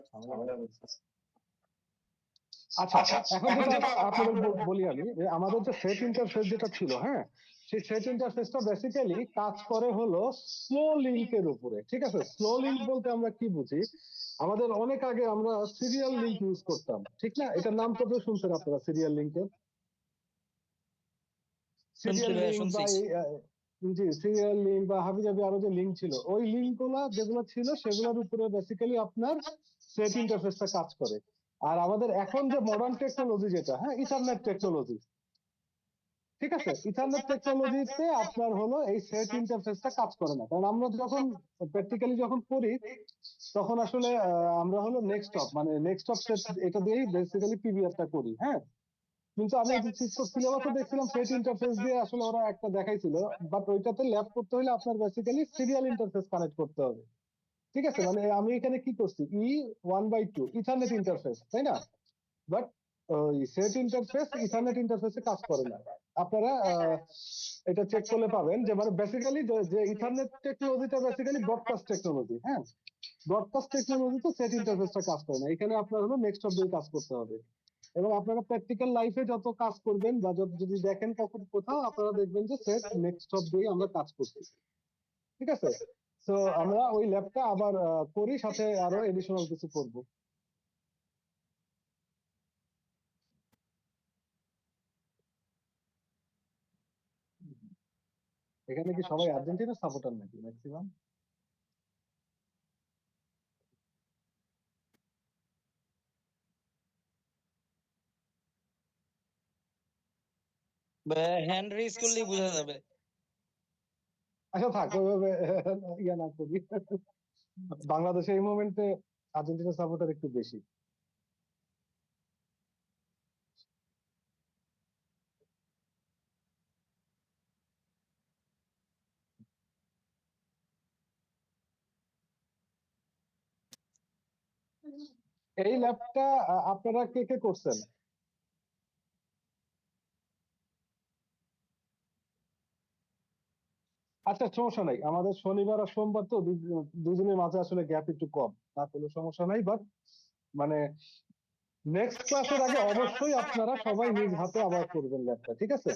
ঝামেলা হচ্ছে। আচ্ছা, এখন যেটা আপনাদের বলি আমি, আমাদের যে সেট ইন্টারফেস যেটা ছিল, হ্যাঁ, সেই সেট ইন্টারফেসটা বেসিক্যালি কাজ করে হলো স্লো লিংকের উপরে। ঠিক আছে, স্লো লিংক বলতে আমরা কি বুঝি? আমাদের অনেক আগে আমরা সিরিয়াল লিংক ইউজ করতাম, ঠিক না? এটার নাম তো শুনছেন আপনারা, সিরিয়াল লিংকের। সিরিয়াল লিংক বা জি, সিরিয়াল লিংক বা হাবিজাবি আরো যে লিংক ছিল, ওই লিংক গুলা যেগুলো ছিল সেগুলোর উপরে বেসিক্যালি আপনার সেট ইন্টারফেসটা কাজ করে। আর আমাদের এখন যে মডার্ন টেকনোলজি যেটা, হ্যাঁ, ইথারনেট টেকনোলজি, ঠিক আছে, ইথারনেট টেকনোলজিতে আপনার হলো এই সেট ইন্টারফেসটা কাজ করে না। কারণ আমরা যখন প্র্যাকটিক্যালি যখন করি তখন আসলে আমরা হলো নেক্সট টপ, মানে নেক্সট টপ সেট, এটা দিয়েই বেসিক্যালি পিভিআরটা করি, হ্যাঁ। কিন্তু আমি সিলেবাসে দেখছিলাম সেট ইন্টারফেস দিয়ে আসলে ওরা একটা দেখাইছিল, বাট ওইটাতে ল্যাব করতে হলে আপনার বেসিক্যালি সিরিয়াল ইন্টারফেস কানেক্ট করতে হবে। ঠিক আছে, মানে আমি এখানে কি করছি, E1/2 ইথারনেট ইন্টারফেস, তাই না? বাট ওই সেট ইন্টারফেস ইথারনেট ইন্টারফেসে কাজ করে না। আপনারা এটা চেক করলে পাবেন যে মানে বেসিক্যালি যে ইথারনেট টেকনোলজিটা বেসিক্যালি ব্রডকাস্ট টেকনোলজি, হ্যাঁ, ব্রডকাস্ট টেকনোলজি তো সেট ইন্টারফেসটা কাজ করে না। এখানে আপনার হলো নেক্সট অফ দিয়ে কাজ করতে হবে। এবং আপনারা প্র্যাকটিক্যাল লাইফে যত কাজ করবেন বা যদি দেখেন কখন কোথাও, আপনারা দেখবেন যে সেট নেক্সট অফ দিয়ে আমরা কাজ করছি। ঠিক আছে, তো আমরা ওই ল্যাবটা আবার করি, সাথে আরো এডিশনাল কিছু করব। এখানে কি সবাই আর্জেন্টিনার সাপোর্টার নাকি ম্যাক্সিমাম? হ্যান্ড রেজ করলেই বোঝা যাবে। আচ্ছা থাক, ওইভাবে ইয়া না করি। বাংলাদেশে এই মোমেন্টে আর্জেন্টিনার সাপোর্টার একটু বেশি। এই ল্যাবটা আপনারা কে কে করছেন? আচ্ছা সমস্যা নাই, আমাদের শনিবার আর সোমবার তো দুজনের মাঝে আসলে গ্যাপ একটু কম, না কোনো সমস্যা নাই। বাট মানে নেক্সট ক্লাসের আগে অবশ্যই আপনারা সবাই নিজ হাতে আবার করবেন ল্যাবটা, ঠিক আছে?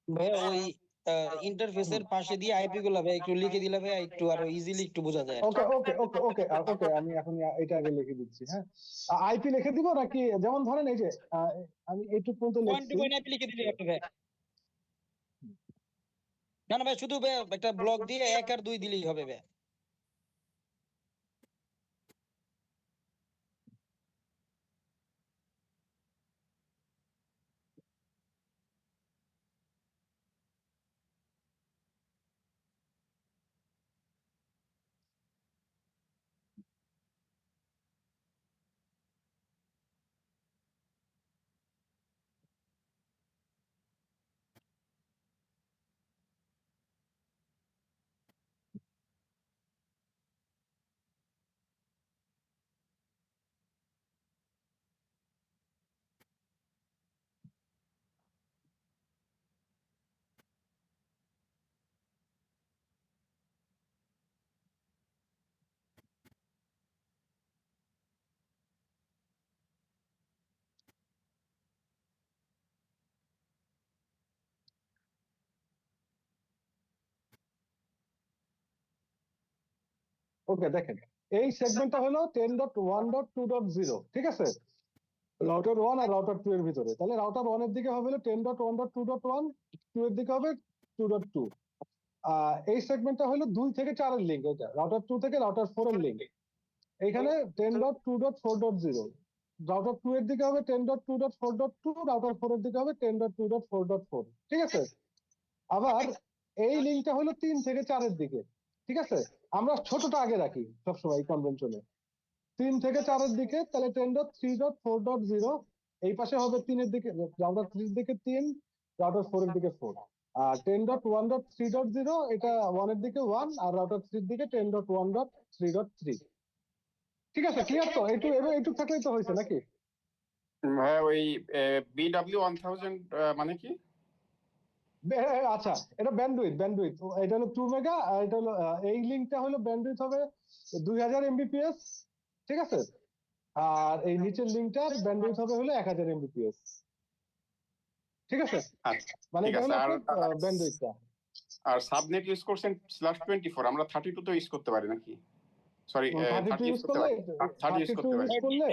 ভাইয়া ওই ইন্টারফেসের পাশে দিয়ে আইপি গুলা ভাই একটু লিখে দিলে ভাই একটু আরো ইজিলি একটু বোঝা যায়। ওকে ওকে ওকে ওকে ওকে, আমি এখন এটা আগে লিখে দিচ্ছি। হ্যাঁ, আইপি লিখে দিব নাকি? যেমন ধরেন এই যে আমি এইটুকু পর্যন্ত পয়েন্ট টু লিখছি। পয়েন্ট আইপি লিখে দিলে হবে ভাই। না না ভাই, শুধু ভাই একটা ব্লক দিয়ে 1 আর 2 দিলেই হবে ভাই। ওকে দেখেন, এই সেগমেন্টটা হলো 10.1.2.0, ঠিক আছে, রাউটার 1 আর রাউটার 2 এর ভিতরে। তাহলে রাউটার 1 এর দিকে হবে 10.1.2.1, 2 এর দিকে হবে 2.2। এই সেগমেন্টটা হলো 2 থেকে 4 এর লিংক, এটা রাউটার 2 থেকে রাউটার 4 এর লিংক। এখানে 10.2.4.0, রাউটার 2 এর দিকে হবে 10.2.4.2, রাউটার 4 এর দিকে হবে 10.2.4.4, ঠিক আছে। আবার এই লিংকটা হলো 3 থেকে 4 এর দিকে, ঠিক আছে। আমরা ছোটটা আগে রাখি সবসময় কনভেনশনে, 3 থেকে 4 এর দিকে। তাহলে 10.3.4.0 এই পাশে হবে 3 এর দিকে, রাউটার 3 এর দিকে 3, রাউটার 4 এর দিকে 4। আর 10.1.3.0 এটা 1 এর দিকে 1, আর রাউটার 3 এর দিকে 10.1.3.3, ঠিক আছে, ক্লিয়ার তো? এইটুক থাকলেই তো হয়েছে নাকি? ভাইয়া ওই BW1000 মানে কি? আচ্ছা, এটা ব্যান্ডউইথ এটা হলো 2 মেগা, আর এটা হলো এই লিঙ্কটা হলো ব্যান্ডউইথ হবে 2000 এমবিপিএস, ঠিক আছে? আর এই নিচের লিঙ্কটার ব্যান্ডউইথ হবে হলো 1000 এমবিপিএস, ঠিক আছে? আচ্ছা মানে ঠিক এটা আছে। হলো আর আপনার ব্যান্ডউইথটা। আর সাবনেট ইউজ করছেন /24, আমরা 32 তো ইউজ করতে পারি নাকি? সরি 32 30 ইউজ ইউজ করতে করলে, পারি, 30 ইউজ 32 করতে পারি। ইউজ করলে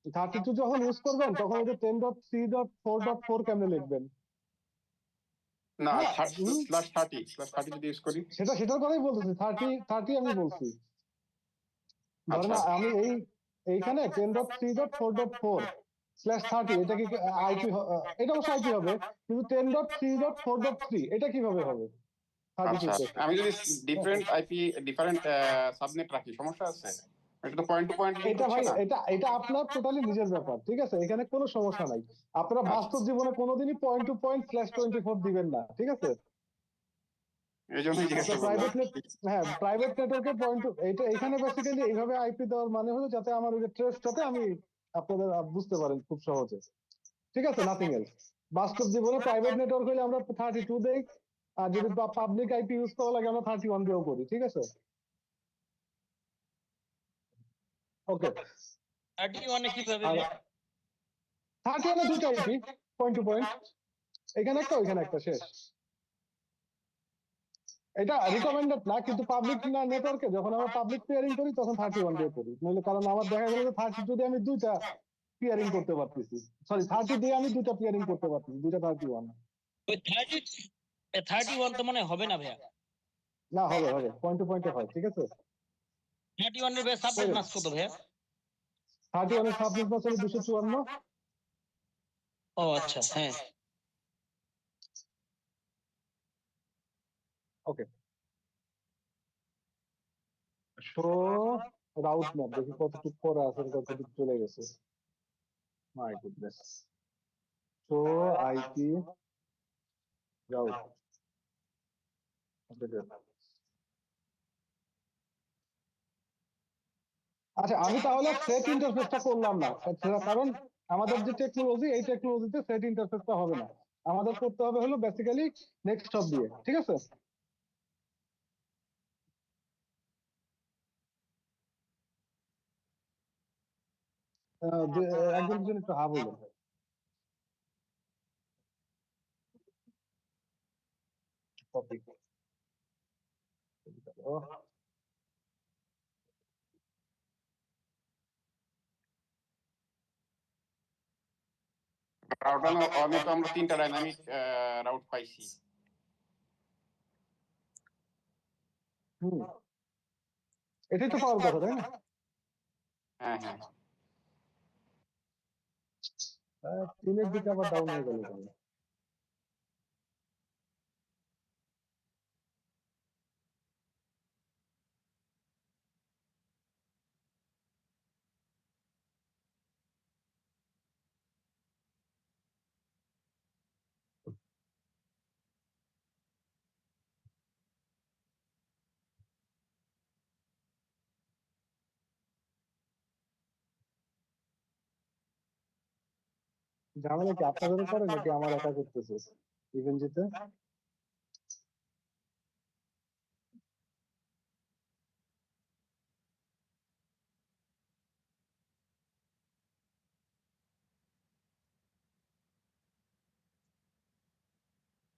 32 যখন ইউজ করবেন তখন ওই যে 10.3.4.4 কেমনে লিখবেন? না হ্যাঁ, /30 যদি ইউজ করি। সেটার কথাই বলতেছি, 30 আমি বলছি। ধরেন আচ্ছা আমি এইখানে 10.3.4.4/30, এটা কি আইপি? এটা অবশ্য আইপি হবে, কিন্তু 10.3.4.3 এটা কিভাবে হবে আচ্ছা 32 তে? আমি যদি ডিফারেন্ট সাবনেট রাখি সমস্যা আছে? এটা তো পয়েন্ট টু পয়েন্ট লিংক এটা হচ্ছে ভাই, না। এটা আপনার টোটালি নিজের ব্যাপার, ঠিক আছে? এখানে কোনো সমস্যা নাই। আপনারা আচ্ছা বাস্তব জীবনে কোনোদিনই পয়েন্ট টু পয়েন্ট /24 দিবেন না, ঠিক আছে? এই জন্যই জিজ্ঞাসা আপনার করলাম। হ্যাঁ, প্রাইভেট নেটওয়ার্কে পয়েন্ট টু, এটা এখানে বেসিক্যালি এইভাবে আইপি দেওয়ার মানে হলো যাতে আমার ওই যে ট্রেসটাতে আমি আপনাদের বুঝতে পারেন খুব সহজে, ঠিক আছে? Nothing else. বাস্তব জীবনে প্রাইভেট নেটওয়ার্ক হলে আমরা 32 দেই, আর যদি পাবলিক আইপি ইউজ করা লাগে আমরা 31 দিয়েও করি, ঠিক আছে? ওকে। 31 কিভাবে আর ভাই? 31 দুইটা আইপি, পয়েন্ট টু পয়েন্ট, এখানে একটা ওইখানে একটা, শেষ। এটা রিকমেন্ডেড না, কিন্তু পাবলিক না নেটওয়ার্কে যখন আমরা পাবলিক পেয়ারিং করি তখন 31 দিয়ে করি, নইলে কারণ আমার দেখা গেল যে 30 যদি আমি দুইটা পেয়ারিং করতে পারতেছি, সরি 30 দিয়ে আমি দুইটা পেয়ারিং করতে পারতেছি, দুইটা 31। ওই 31 তো মনে হয় হবে না ভাইয়া। না, হবে হবে, পয়েন্ট টু পয়েন্টে হয়, ঠিক আছে? 31 এর ভাই সাবনেট মাস্ক কত ভাইয়া? 31 এর সাবনেট মাস হলো 254। ও আচ্ছা, হ্যাঁ। ওকে, শো রাউট ম্যাপ, দেখি কতটুকু পরে আছে, কতটুকু চলে গেছে। My goodness, show IP route. আচ্ছা, আমি তাহলে সেট ইন্টারফেসটা করলাম না, কারণ আমাদের যে টেকনোলজি, এই টেকনোলজিতে সেট ইন্টারফেসটা হবে না। আমাদের করতে হবে হলো বেসিক্যালি নেক্সট হপ দিয়ে, ঠিক আছে? একজন দুজন একটু হা বললেন। টপিক রাউটার অনে তো আমরা 3টা ডাইনামিক রাউট পাইছি। এটাই তো পাওয়ার কথা, তাই না? হ্যাঁ হ্যাঁ। তিনের দিকে আবার ডাউন হয়ে গেল কেন? ঝামেলা কি আপনাদেরও করে নাকি আমার একা করতেছে ইভেন্ট জিতে?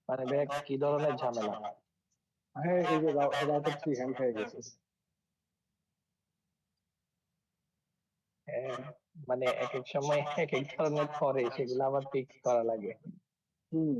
মানে ভাই কি ধরনের ঝামেলা? হ্যাঁ, এই যে রাউটার 3 হ্যাং হয়ে গেছে। হ্যাঁ, মানে এক এক সময় এক এক ধরনের করে, সেগুলো আবার ফিক্স করা লাগে। হুম।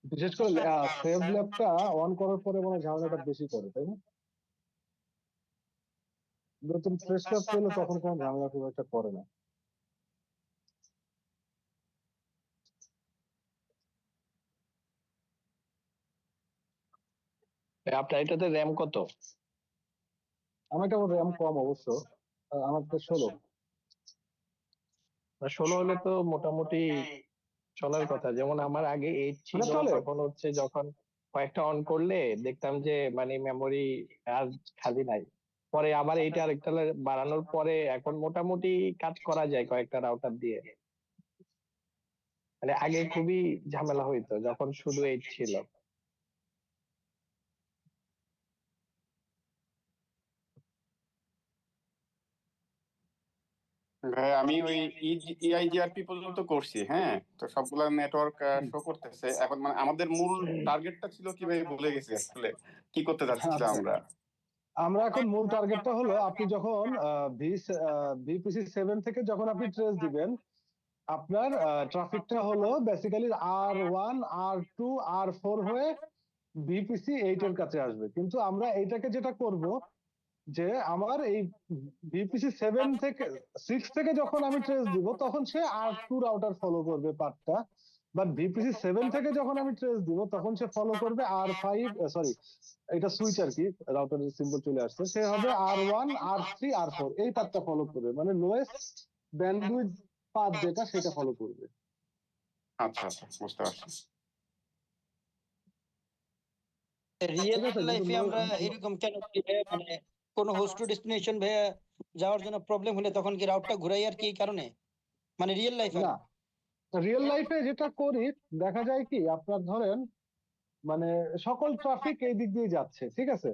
বিশেষ করে সেভ ল্যাবটা অন করার পরে মনে হয় ঝামেলাটা বেশি করে, তাই না? নতুন ফ্রেশ কাজ পেলে তখন কোনো ঝামেলা খুব একটা করে না। আপনার এটাতে র্যাম কত? আমার একটা র্যাম কম অবশ্য, আমার তো 16। 16 হলে তো মোটামুটি চলার কথা। যেমন আমার আগে 8 মানে ছিল, চলে। তখন হচ্ছে যখন কয়েকটা অন করলে দেখতাম যে মানে মেমোরি আর খালি নাই। পরে আবার এইটা আরেকটা বাড়ানোর পরে এখন মোটামুটি কাজ করা যায় কয়েকটা রাউটার দিয়ে। মানে আগে খুবই ঝামেলা হইতো যখন শুধু 8 ছিল। ভাই আমি ওই EIGRP পর্যন্ত করছি, হ্যাঁ, তো সবগুলা নেটওয়ার্ক শো করতেছে এখন। মানে আমাদের মূল টার্গেটটা ছিল কি ভাই, ভুলে গেছি আসলে কি করতে যাচ্ছিলাম আচ্ছা, আমরা। আমরা এখন মূল টার্গেটটা হলো আপনি যখন VPC7 থেকে যখন আপনি ট্রেস দিবেন, আপনার ট্রাফিকটা হলো বেসিক্যালি R1 R2 R4 হয়ে VPC8 এর কাছে আসবে। কিন্তু আমরা এইটাকে যেটা করব যে আমার এই VPC7 থেকে 6 থেকে যখন আমি ট্রেস দিব তখন সে R2 রাউটার ফলো করবে পাথটা, বাট VPC7 থেকে যখন আমি ট্রেস দিব তখন সে ফলো করবে R5, সরি এটা সুইচ আর কি, রাউটারের সিম্বল চলে আসছে, সে হবে R1 R3 R4 এই পাথটা ফলো করবে, মানে লোয়েস্ট ব্যান্ডউইথ পাথ যেটা সেটা ফলো করবে। আচ্ছা আচ্ছা, বুঝতে পারছি। রিয়েল ঠিক আছে, কিন্তু লাইফে আমরা এরকম কেন করি ভাইয়া? মানে কোন হোস্ট টু ডেস্টিনেশন ভাইয়া যাওয়ার জন্য প্রবলেম হলে তখন কি রাউটটা ঘুরাই আর কি এই কারণে? মানে রিয়েল লাইফ আর না, রিয়েল লাইফে যেটা করি দেখা যায় কি, আপনার ধরেন মানে সকল ট্রাফিক এই দিক দিয়ে যাচ্ছে, ঠিক আছে,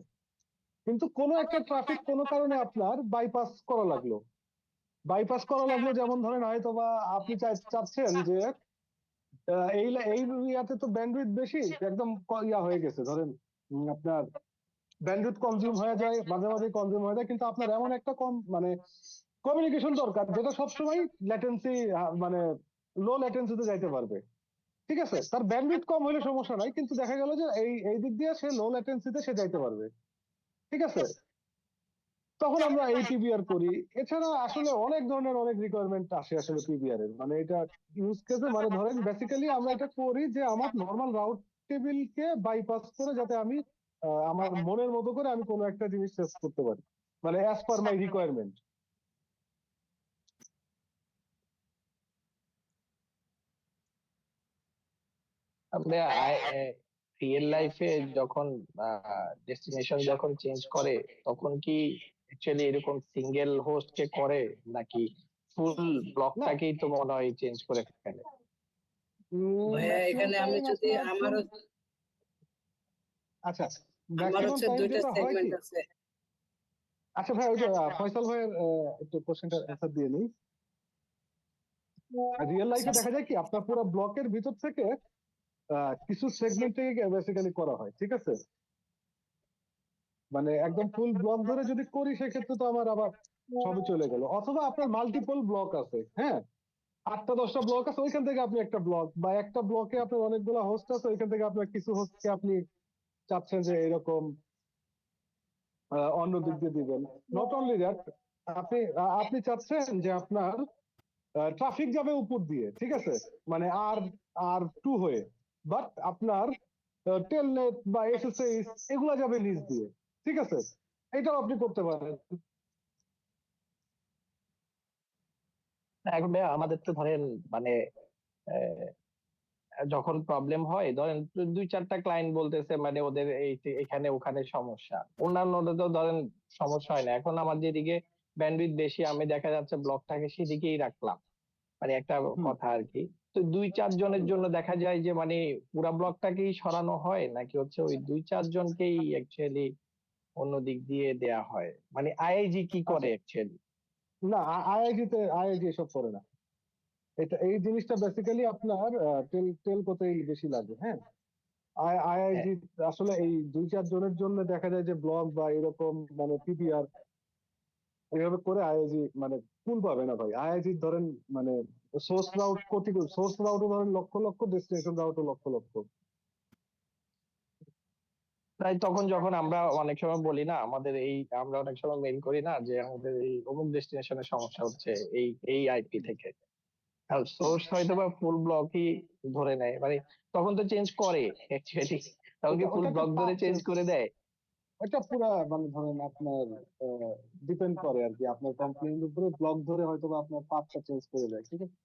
কিন্তু কোনো একটা ট্রাফিক কোনো কারণে আপনার বাইপাস করা লাগলো। যেমন ধরেন হয়তো বা আপনি চাচ্ছেন যে এই ইয়াতে তো ব্যান্ডউইথ বেশি, একদম ইয়া হয়ে গেছে, ধরেন আপনার ব্যান্ডউইথ কনজিউম হয়ে যায়, মাঝে মাঝে কনজিউম হয়ে যায়, কিন্তু আপনার এমন একটা কম মানে কমিউনিকেশন দরকার যেটা সবসময় ল্যাটেন্সি মানে লো ল্যাটেন্সিতে যাইতে পারবে। ঠিক আছে, তার ব্যান্ডউইথ কম হলে সমস্যা নাই, কিন্তু দেখা গেল যে এই দিক দিয়ে সে লো ল্যাটেন্সিতে সে যাইতে পারবে। ঠিক আছে, তখন আমরা এই পিবিআর করি। এছাড়া আসলে অনেক ধরনের অনেক রিকোয়ারমেন্ট আসে আসলে পিবিআর এর, মানে এটা ইউজ কেসে, মানে ধরেন বেসিক্যালি আমরা এটা করি যে আমার নর্মাল রাউট টেবিলকে বাইপাস করে যাতে আমি আমার মনের মতো করে আমি কোনো একটা জিনিস সেভ করতে পারি, মানে অ্যাজ পার মাই রিকোয়ারমেন্ট। আমরা রিয়েল লাইফে যখন ডেস্টিনেশন যখন চেঞ্জ করে তখন কি অ্যাকচুয়ালি এরকম সিঙ্গেল হোস্ট কে করে, নাকি ফুল না, ব্লকটাকেই তো মনে হয় চেঞ্জ করে ফেলে? ভাইয়া ম্যাক্সিমাম এখানে টাইম আমি যদি আপনার আমারও আচ্ছা, আমার ম্যাক্সিমাম হচ্ছে টাইম দুইটা যেটা হয় কি, সেগমেন্ট আছে। আচ্ছা ভাই ওই যে ফয়সাল ভাইয়ের একটু কোশ্চেনটা অ্যান্সার দিয়ে নিই। রিয়েল লাইফে দেখা যায় কি আপনার পুরো ব্লকের ভিতর থেকে কিছু সেগমেন্ট থেকে বেসিক্যালি করা হয়, ঠিক আছে, মানে একদম ফুল ব্লক ধরে যদি করি সেক্ষেত্রে তো আমার আবার সবই চলে গেল। অথবা আপনার মাল্টিপল ব্লক আছে, হ্যাঁ, 8টা 10টা ব্লক আছে, ওইখান থেকে আপনি একটা ব্লক বা একটা ব্লকে আপনার অনেকগুলো হোস্ট আছে, ওইখান থেকে আপনার কিছু হোস্টকে আপনি চাচ্ছেন যে এরকম অন্য দিক দিয়ে দিবেন। নট অনলি দ্যাট, আপনি চাচ্ছেন যে আপনার ট্রাফিক যাবে উপর দিয়ে, ঠিক আছে, মানে আর2 হয়ে, বাট আপনার টেলনেট বা এসএসএইচ এগুলা যাবে নিচ দিয়ে, ঠিক আছে, এটাও আপনি করতে পারেন। এখন ভাইয়া আমাদের তো ধরেন মানে আহ, যখন প্রবলেম হয় ধরেন 2-4টা ক্লায়েন্ট বলতেছে মানে ওদের এই এখানে ওখানে সমস্যা, অন্যান্য তো ধরেন সমস্যা হয় না। এখন আমার যেদিকে ব্যান্ডউইথ বেশি আমি দেখা যাচ্ছে ব্লকটাকে সেদিকেই রাখলাম, মানে একটা হুম, কথা আর কি। তো 2-4 জনের জন্য দেখা যায় যে মানে পুরা ব্লকটাকেই সরানো হয়, নাকি হচ্ছে ওই 2-4 জনকেই অ্যাকচুয়ালি অন্য দিক দিয়ে দেয়া হয়? মানে আইআইজি কি করে আচ্ছা, অ্যাকচুয়ালি? না, আইআইজি এসব করে না। এই জিনিসটা বেসিক্যালি আপনার টেলকোতেই বেশি লাগে, হ্যাঁ। আইআইজি আসলে এই 2-4 জনের জন্য দেখা যায় যে ব্লগ বা এরকম মানে পিপিআর এইভাবে করে আইআইজি মানে ফুল পাবে না ভাই। আইআইজি ধরেন মানে সোর্স রাউটও ধরেন লক্ষ লক্ষ, ডেস্টিনেশন রাউটও লক্ষ লক্ষ। তাই তখন যখন আমরা অনেক সময় বলি না, আমরা অনেক সময় মেইল করি না যে আমাদের এই অমুক ডেস্টিনেশনের সমস্যা হচ্ছে এই আইপি থেকে, সোর্স হয়তো বা ফুল ব্লকই ধরে নেয়, মানে তখন তো চেঞ্জ করে অ্যাকচুয়ালি, তখন কি ফুল ওটা একটা ব্লক ধরে পার্ট চেঞ্জ চেঞ্জ, করে দেয়? ওটা পুরা মানে ধরেন আপনার ডিপেন্ড করে আর কি, আপনার কমপ্লেইনের উপরে ব্লক ধরে হয়তো বা আপনার পাথটা চেঞ্জ করে দেয়, ঠিক আছে।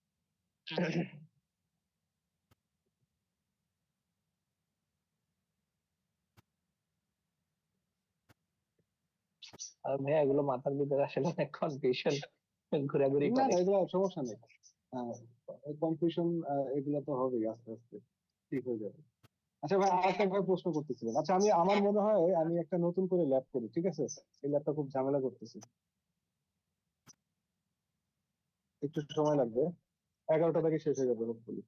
আর ভাইয়া এগুলো মাথার ভিতরে আসলে অনেক কনফিউশন ঘোরাঘুরি না করে। না, এগুলো সমস্যা নেই। কনফিউশন এগুলো তো হবেই, আস্তে আস্তে ঠিক হয়ে যাবে। আচ্ছা ভাই, আরেকটা ভাই প্রশ্ন করতেছিলেন। আচ্ছা, আমার মনে হয় আমি একটা নতুন করে ল্যাব করি, ঠিক আছে। এই ল্যাবটা খুব ঝামেলা করতেছি, একটু সময় লাগবে, 11টা থেকে শেষ হয়ে যাবে হোপফুলি।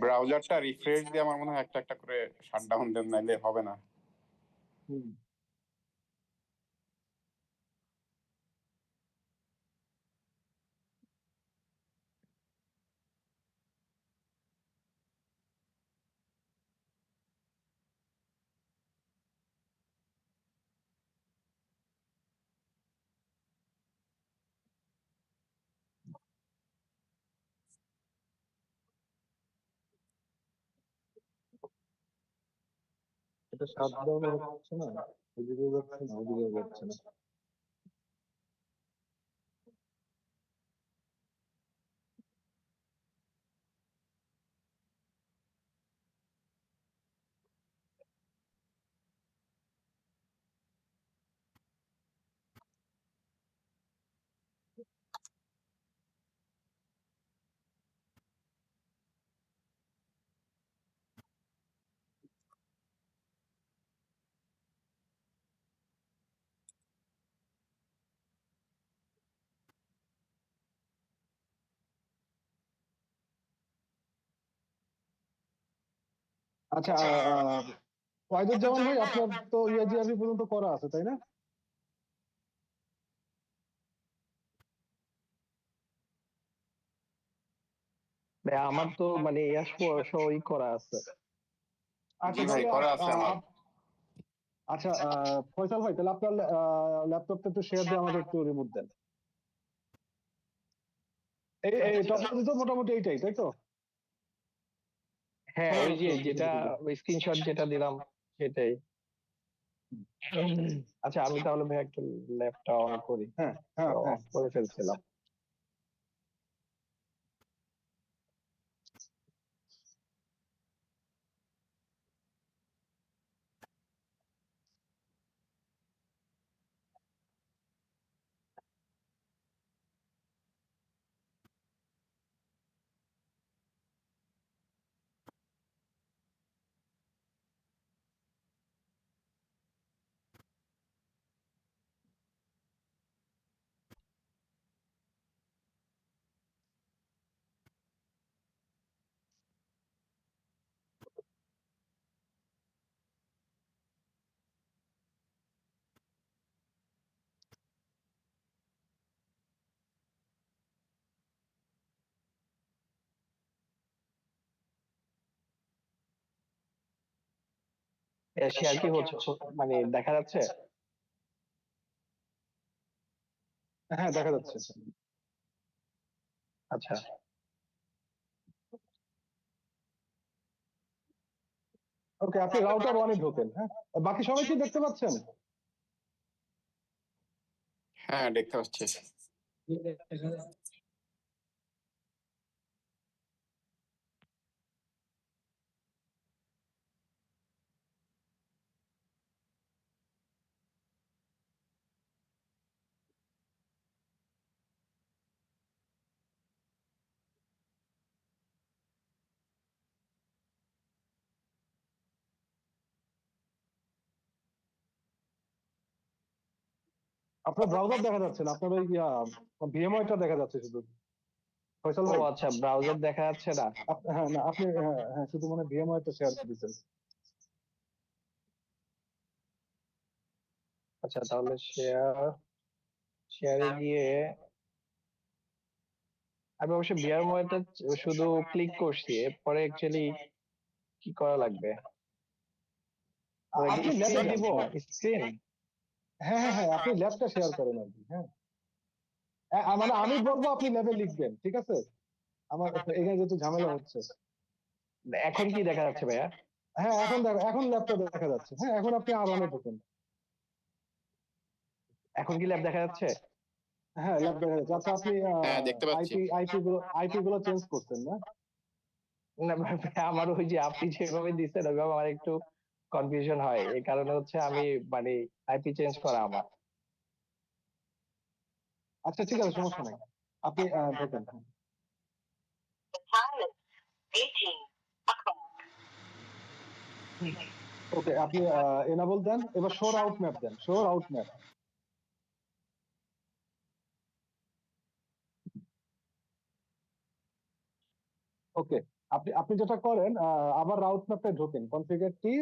ব্রাউজারটা রিফ্রেশ দিয়ে আমার মনে হয় একটা একটা করে শাটডাউন দেন, নাইলে হবে না। হুম। এটা শাটডাউন হচ্ছে না, এদিকেও যাচ্ছে না, ওদিকেও যাচ্ছে না। আচ্ছা, ওয়াহিদুজ্জামান ভাই, আপনার তো ইয়াজিআরবি পর্যন্ত করা আছে, তাই না? ভাই আমার তো মানে ইয়াস সই করা আছে। আচ্ছা জি ভাই, তাহলে করা আছে আমার। আচ্ছা, ফয়সাল ভাই, তাহলে আপনার ল্যাপটপটা একটু শেয়ার দিয়ে আমাকে একটু রিমোট দেন। এই এই টপিক তো মোটামুটি এইটাই, তাই তো? হ্যাঁ, ওই যে যেটা স্ক্রিনশট যেটা দিলাম সেটাই। আচ্ছা আমি তাহলে ভাই একটু ল্যাপটপ অন করি, হ্যাঁ হ্যাঁ হ্যাঁ। অফ করে ফেলছিলাম। শেয়ার কি হচ্ছে, মানে দেখা যাচ্ছে? হ্যাঁ, দেখা যাচ্ছে। আচ্ছা ওকে, আপনি রাউটার ওয়ানে ঢোকেন। হ্যাঁ, বাকি সবাই কি দেখতে পাচ্ছেন? হ্যাঁ, দেখতে পাচ্ছি। আপনার ব্রাউজার দেখা যাচ্ছে না, আপনার ওই ভিএমওয়ারটা দেখা যাচ্ছে শুধু। ফয়সাল ও ভাই, আচ্ছা, ব্রাউজার দেখা যাচ্ছে না। হ্যাঁ না আপনি, হ্যাঁ হ্যাঁ শুধু মানে ভিএমওয়ারটা শেয়ার করে দিচ্ছেন। আচ্ছা তাহলে শেয়ারে গিয়ে আমি অবশ্য বিয়ার ময়টা শুধু ক্লিক করছি, এরপরে অ্যাকচুয়ালি কি করা লাগবে? আপনি ল্যাবে স্ক্রিন যান, দিব, স্ক্রিন? হ্যাঁ হ্যাঁ হ্যাঁ আপনি ল্যাবটা শেয়ার করেন আর কি। হ্যাঁ মানে আমি বলবো আপনি ল্যাবে লিখবেন, ঠিক আছে? আমার এখানে যেহেতু ঝামেলা হচ্ছে। এখন কি দেখা যাচ্ছে ভাইয়া? হ্যাঁ এখন এখন ল্যাবটা দেখা যাচ্ছে। হ্যাঁ এখন আপনি আর অনে ঢুকুন। এখন কি ল্যাব দেখা যাচ্ছে? হ্যাঁ ল্যাব দেখা যাচ্ছে। আচ্ছা আপনি হ্যাঁ, দেখতে পাচ্ছি। আইপি গুলো চেঞ্জ করছেন না? না ভাইয়া, আমার ওই যে আপনি যেভাবে দিচ্ছেন ওইভাবে আমার একটু কনফিউশন হয়, এই কারণে হচ্ছে আমি মানে আইপি চেঞ্জ করা আমার। আচ্ছা ঠিক আছে, সমস্যা নাই, আপনি ঢোকেন। ওকে, আপনি এনাবল দেন, এবার শোর আউট ম্যাপ দেন, শোর আউট ম্যাপ। ওকে, আপনি আপনি যেটা করেন আবার রাউট ম্যাপে ঢোকেন, কনফিগার টি।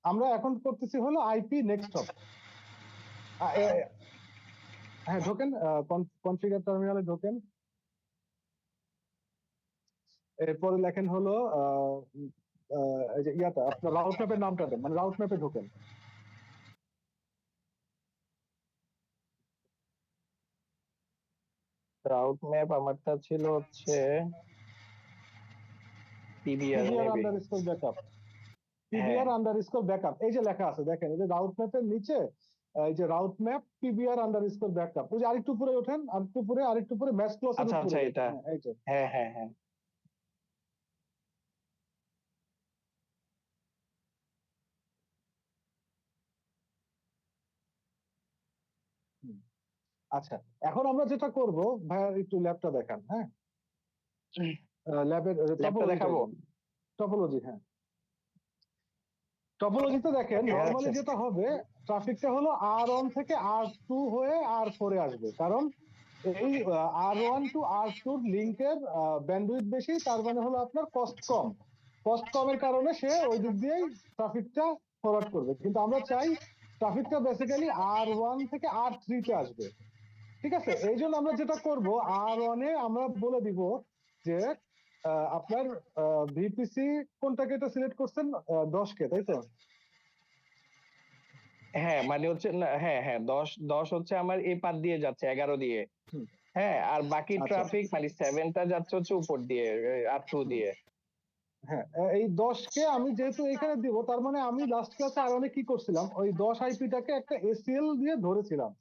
আমরা এখন করতেছি হলো আইপি নেক্সট হপ। হ্যাঁ ঢোকেন, কনফিগার টার্মিনালে ঢোকেন। এরপরে লেখেন হলো এই যে ইয়াটা আপনার রাউট ম্যাপের নামটা দেন, মানে রাউট ম্যাপে ঢোকেন। রাউট ম্যাপ আমারটা ছিল হচ্ছে PBR PBR maybe. Underscore backup, হ্যাঁ পিবিআর আন্ডারস্কোর ব্যাকআপ, এই যে লেখা আছে দেখেন, এই যে রাউট ম্যাপের নিচে এই যে route map PBR underscore backup, ওই যে আরেকটু উপরে ওঠেন, আরেকটু উপরে ম্যাচ ক্লোজের আচ্ছা উপরে আচ্ছা, দেখেন। এটা হ্যাঁ এই যে, হ্যাঁ হ্যাঁ হ্যাঁ। হুম। আচ্ছা এখন আমরা যেটা করব, ভাইয়া একটু ল্যাবটা দেখান। হ্যাঁ ল্যাবের ল্যাবটা দেখাবো? টপোলজি, হ্যাঁ টপোলজিতে দেখেন দেখা নরমালি যাচ্ছে? যেটা হবে, ট্রাফিকটা হলো R1 থেকে R2 হয়ে R4 এ আসবে, কারণ এই R1 টু R2 লিংকের ব্যান্ডউইথ বেশি, তার মানে হলো আপনার কস্ট কম। কস্ট কমের কারণে সে ওই দিক দিয়েই ট্রাফিকটা ফরওয়ার্ড করবে, কিন্তু আমরা চাই ট্রাফিকটা বেসিক্যালি R1 থেকে R3 তে আসবে। ঠিক আছে, এই জন্য আমরা যেটা করব, R1 এ আমরা বলে দিব যে আপনার ভিপিসি কোনটাকে এটা সিলেক্ট করছেন, 10 কে, তাই তো? হ্যাঁ মানে হচ্ছে না, হ্যাঁ হ্যাঁ, 10 হচ্ছে আমার এই পার দিয়ে যাচ্ছে, 11 দিয়ে। হুম, হ্যাঁ, আর বাকি আচ্ছা ট্রাফিক মানে 7টা যাচ্ছে হচ্ছে উপর দিয়ে, R2 হুম, দিয়ে। হ্যাঁ এই 10 কে আমি যেহেতু এখানে দিব, তার মানে আমি লাস্ট ক্লাসে আর অনেক কি করছিলাম, ওই 10 আইপিটাকে একটা এসিএল দিয়ে ধরেছিলাম।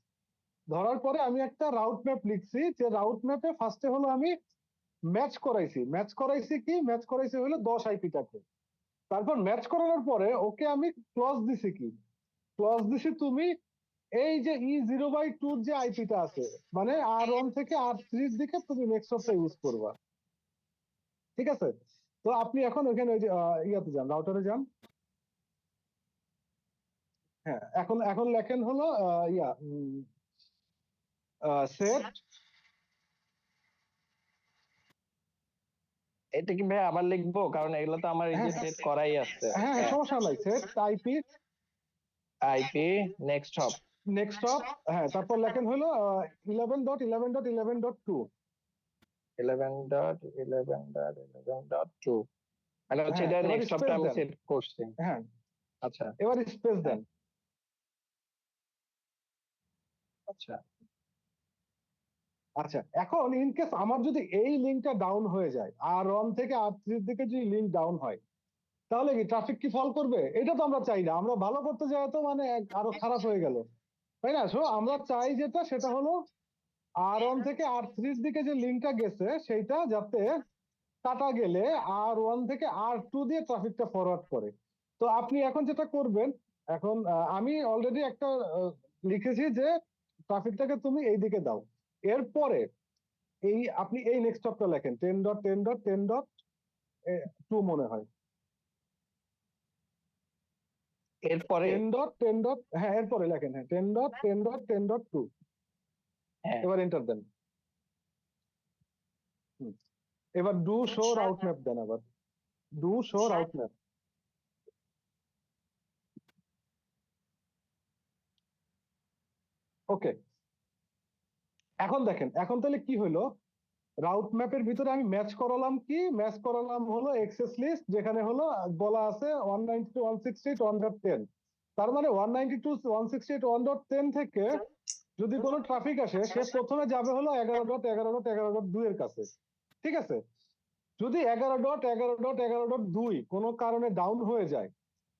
ধরার পরে আমি একটা রাউট ম্যাপ লিখছি, যে রাউট ম্যাপে ফার্স্টে হলো আমি ম্যাচ করাইছি হলো 10 আইপিটাকে। তারপর ম্যাচ করানোর পরে ওকে আমি ক্লজ দিছি কি, ক্লজ দিছি তুমি এই যে E0/2 যে আইপিটা আছে, মানে R1 থেকে R3 দিকে তুমি নেক্সটটা ইউজ করবা। ঠিক আছে, তো আপনি এখন ওইখানে ওই যে ইয়াতে যান, রাউটারে যান। হ্যাঁ এখন এখন লেখেন হলো ইয়া সেট। এটা কি ভাই আবার লিখবো? কারণ এগুলো তো আমার এই যে হ্যাঁ সেট করাই আছে। হ্যাঁ হ্যাঁ হ্যাঁ, সমস্যা নাই, set IP IP next hop. Next hop. হ্যাঁ তারপর লেখেন হলো 11.11.11.2। 11.11.11.2 মানে হচ্ছে হ্যাঁ এটা এবার নেক্সট হপটা স্পেস আমি দেন। সেট করছি। হ্যাঁ আচ্ছা। এবার স্পেস হ্যাঁ, দেন। আচ্ছা আচ্ছা এখন ইন কেস আমার যদি এই লিঙ্কটা ডাউন হয়ে যায়, R1 থেকে R3 এর দিকে যদি লিঙ্ক ডাউন হয়, তাহলে কি ট্রাফিক কি ফল করবে? এটা তো আমরা চাই না, আমরা ভালো করতে যাই তো মানে আরো খারাপ হয়ে গেল, তাই না? সো আমরা চাই যেটা, সেটা হলো R1 থেকে R3 এর দিকে যে লিঙ্কটা গেছে সেইটা যাতে কাটা গেলে R1 থেকে R2 দিয়ে ট্রাফিকটা ফরওয়ার্ড করে। তো আপনি এখন যেটা করবেন, এখন আমি অলরেডি একটা লিখেছি যে ট্রাফিকটাকে তুমি এই দিকে দাও। এরপরে আপনি এই নেক্সট টপটা লেখেন 10.10.10.2 মনে হয়। এরপরে 10.10. হ্যাঁ এরপরে লেখেন, হ্যাঁ 10.10.10.2। হ্যাঁ এবার এন্টার দেন। এবার ডু শো রাউট ম্যাপ দেন, আবার ডু শো রাউট ম্যাপ। ওকে, এখন দেখেন, এখন তাহলে কি হলো, রাউট ম্যাপের ভিতরে আমি ম্যাচ করালাম, কি ম্যাচ করালাম হলো এক্সেস লিস্ট, যেখানে হলো বলা আছে 192.168.1.10। তার মানে 192.168.1.10 থেকে যদি কোনো ট্রাফিক আসে, সে প্রথমে যাবে হলো 11.11.11.2 এর কাছে, ঠিক আছে? যদি 11.11.11.2 কোনো কারণে ডাউন হয়ে যায়,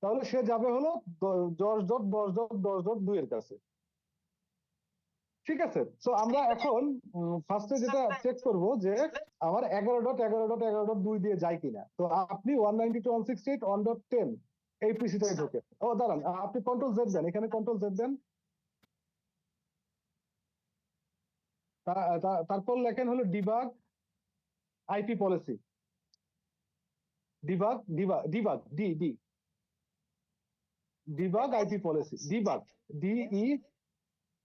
তাহলে সে যাবে হলো 10.10.10.10.2 এর কাছে, ঠিক আছে? তো আমরা এখন ফার্স্টে যেটা চেক করব যে আমার 11.11.11.2 দিয়ে যায় কিনা। তো আপনি 192.168.1.10 এই পিসিটাই ঢোকে। ও দাঁড়ান, আপনি কন্ট্রোল জেড দেন, এখানে কন্ট্রোল জেড দেন। তারপর লেখেন হলো debug IP policy, debug debug debug D D debug IP policy, debug ডিই।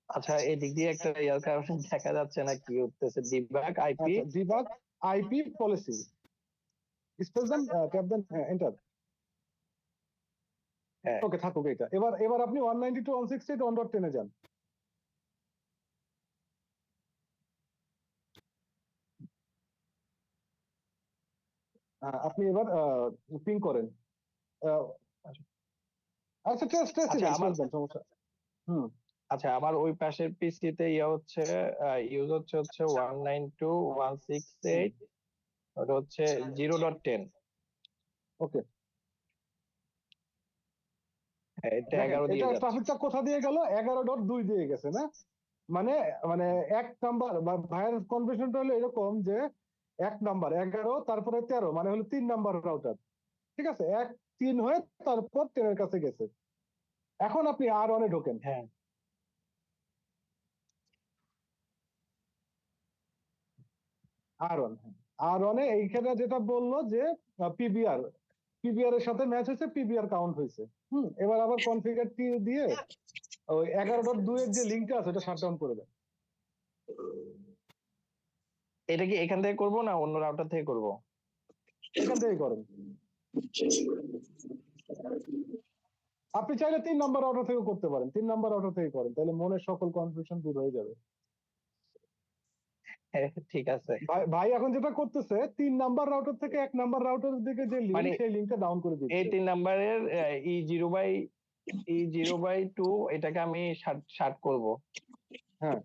আচ্ছা, এদিক দিয়ে একটা ইয়ার কারণে দেখা যাচ্ছে না কি উঠতেছে, ডিবাগ আইপি। আচ্ছা, ডিবাগ আইপি পলিসি, স্পেস দেন, ট্যাব দেন, এন্টার। হ্যাঁ ওকে, থাকুক এটা। এবার এবার আপনি 192.168.1.10 এ যান। আপনি এবার পিং করেন। আহ, আচ্ছা, টেস্ট টেস্ট আচ্ছা দেন, আমার টেস্ট দেন, সমস্যা। হুম, আচ্ছা আমার ওই পাশের পিসিতে ইয়ে হচ্ছে, ইউজ হচ্ছে 192.168, ওটা হচ্ছে 0.10। ওকে। হ্যাঁ, এটা দেখেন 11 দিয়ে এটা যাচ্ছে। ট্রাফিকটা কোথা দিয়ে গেল, 11.2 দিয়ে গেছে না? মানে মানে এক নাম্বার বা ভাইয়ের কনফিউশনটা হলো এরকম যে 1 নাম্বার 11, তারপরে 13, মানে হলো 3 নাম্বার রাউটার, ঠিক আছে? 1 3 হয়ে তারপর 10 এর কাছে গেছে। এখন আপনি আর অনে ঢোকেন। হ্যাঁ আর ওয়ান, আর ওয়ানে এইখানে যেটা বললো যে পিবিআর, পিবিআর এর সাথে ম্যাচ হয়েছে, পিবিআর কাউন্ট হয়েছে। এবার আবার কনফিগার দিয়ে ওই 11.2 এর যে লিঙ্কটা আছে ওটা শাটডাউন করে দেয়। এটা কি এখান থেকে করব না অন্য রাউটার থেকে করব? এখান থেকে করেন। আপনি চাইলে 3 নাম্বার রাউটার থেকে করতে পারেন, 3 নাম্বার রাউটার থেকে করেন, তাহলে মনের সকল কনফিউশন দূর হয়ে যাবে। হ্যাঁ ঠিক আছে। ভাই ভাই এখন যেটা করতেছে, 3 নাম্বার রাউটার থেকে 1 নাম্বার রাউটারের দিকে যে লিঙ্ক, মানে সেই লিঙ্কটা ডাউন করে এই দিচ্ছে। 3 নাম্বারের E0/2 এটাকে আমি শার্ট করব। হ্যাঁ,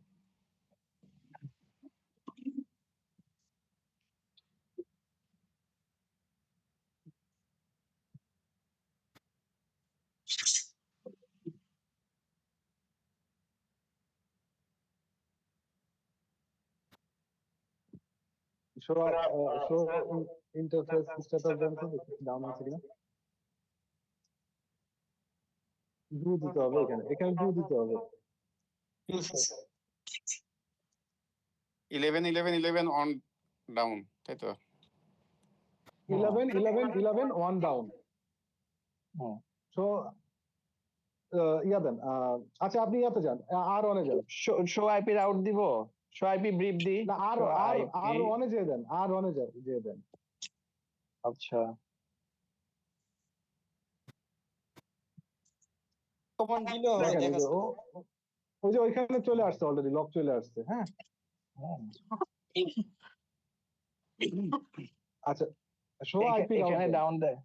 শো শো ইন্টারফেস স্ট্যাটাস দেন তো, ডাউন হয়েছে কিনা। ডু দিতে হবে, এখানে এখানে ডু দিতে হবে। 11 অন ডাউন, তাই তো? 11 1 ডাউন। হুম। সো ইয়া দেন, আচ্ছা আপনি ইয়াতে যান, আর অনে যান। শো আইপি রাউট দিব, শো আইপি ব্রিফ দি। না, আর শো আর আইপি, আর অনে যেয়ে দেন, আর অনে যেয়ে দেন। আচ্ছা কমান্ড দিলেও হবে, দেখেন, ওই দেখা যে যাবে। ওই যে ওইখানে চলে আসছে, অলরেডি লক চলে আসছে। হ্যাঁ, হুম। আচ্ছা, শো আইপি রাউট এখানে দেন। ডাউন দেয়।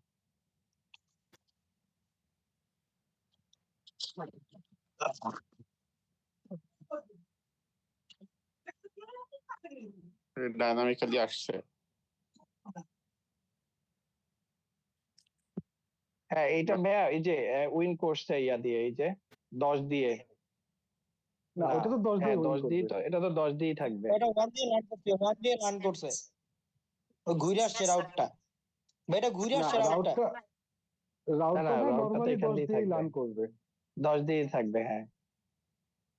ডাইনামিক্যালি আসছে। হ্যাঁ এইটা ভাইয়া, এই যে উইন করছে ইয়া দিয়ে, এই যে 10 দিয়ে। না, না, ওটা তো 10 দিয়ে হ্যাঁ উইন 10 দিয়ে, করবে। তো এটা তো 10 দিয়েই থাকবে। এটা ওয়ান দিয়ে রান করছে, ওয়ান দিয়ে রান করছে, ও ঘুরে আসছে রাউটটা। ভাই এটা ঘুরে না, আসছে রাউটটা। না রাউটটা না, ভাই রাউটটা তো নরমালি এখান 10 দিয়েই দিয়ে থাকবে, রান করবে। 10 দিয়েই থাকবে। হ্যাঁ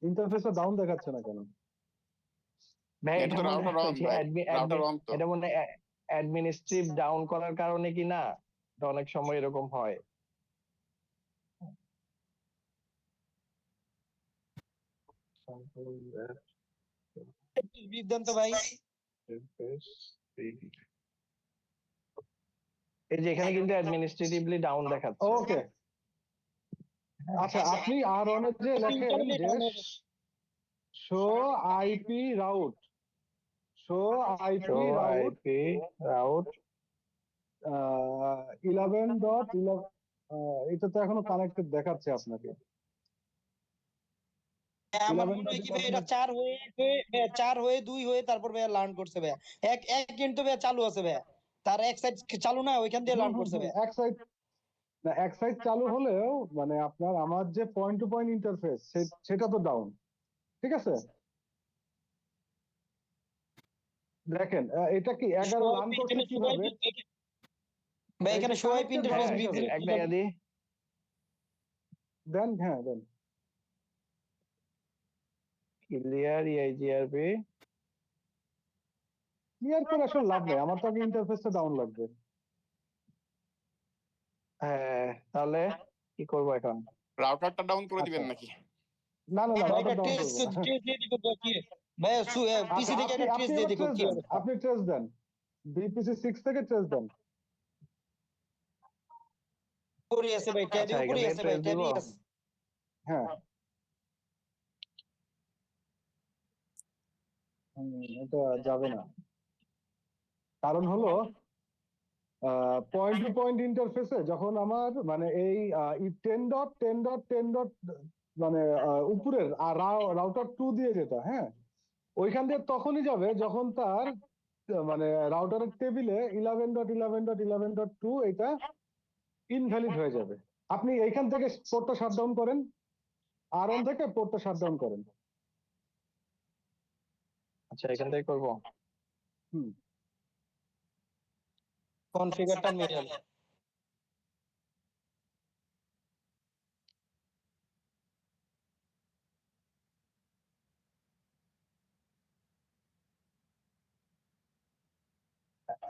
ইন্টারফেসটা ডাউন দেখাচ্ছে না কেন? ভাই, এটা এটা তো মনে রাউটার হয় অন যে ভাই, রাউটার অন তো। এটা মনে হয় অ্যাডমিনিস্ট্রেটিভ ডাউন করার কারণে কি না, এটা অনেক সময় এরকম হয়। ব্রিফ দেন তো ভাই। এই যে এখানে কিন্তু অ্যাডমিনিস্ট্রেটিভলি ডাউন দেখাচ্ছে। ওকে, আচ্ছা আপনি আর অনেক যে লেখেন যে show IP route, show IP route IP route 11.11, এটা তো এখনো কানেক্টেড দেখাচ্ছে আপনাকে। আমার মনে হয় কি ভাই এটা 4 হয়ে 4 হয়ে 2 হয়ে তারপর ভাই লার্ন করছে ভাই। এক এক কিন্তু ভাই চালু আছে ভাই, তার এক সাইড চালু না, ওইখান দিয়ে লার্ন করছে ভাই। এক সাইড না, এক সাইড চালু হলেও মানে আপনার আমার যে পয়েন্ট টু পয়েন্ট ইন্টারফেস সেটা তো ডাউন, ঠিক আছে? দেখেন এটা কি 11 রান করছে কিভাবে? ভাই এখানে শো আইপি ইন্টারফেস ব্রিফ একটা ইয়াদি দেন, হ্যাঁ দেন। ক্লিয়ার ইআইজিআরপি। ক্লিয়ার করে আসলে লাভ নেই, আমার তো আগে ইন্টারফেসটা ডাউন লাগবে। হ্যাঁ, তাহলে কি করব এখন? রাউটারটা ডাউন করে দিবেন নাকি? না না না, ভাই রাউটার এটা ডাউন টেস্ট করবো না। দিয়ে দিব তো কি ভাই, পিসি থেকে আপনি এটা আপনি টেস্ট দিয়ে এবার দিব ট্রেস কি দেন, অবস্থা। আপনি ট্রেস দেন, বিপিসি 6 থেকে ট্রেস দেন। উপরে আছে ভাই, ট্যাবি আচ্ছা, উপরে এখানে আছে ভাই, ট্রেস দিব। ট্যাবি আছে। হ্যাঁ এটা যাবে না, কারণ হলো পয়েন্ট টু পয়েন্ট ইন্টারফেসে যখন আমার মানে এই 10.10.10. মানে উপরের রাউটার 2 দিয়ে যেটা, হ্যাঁ ওইখান দিয়ে তখনই যাবে যখন তার মানে রাউটারের টেবিলে 11.11.11.2 এটা ইনভ্যালিড হয়ে যাবে। আপনি এইখান থেকে পোর্টটা শাটডাউন করেন, আর অন থেকে পোর্টটা শাটডাউন করেন। আচ্ছা, এখান থেকে করব। হুম, কনফিগার টার্মিনাল।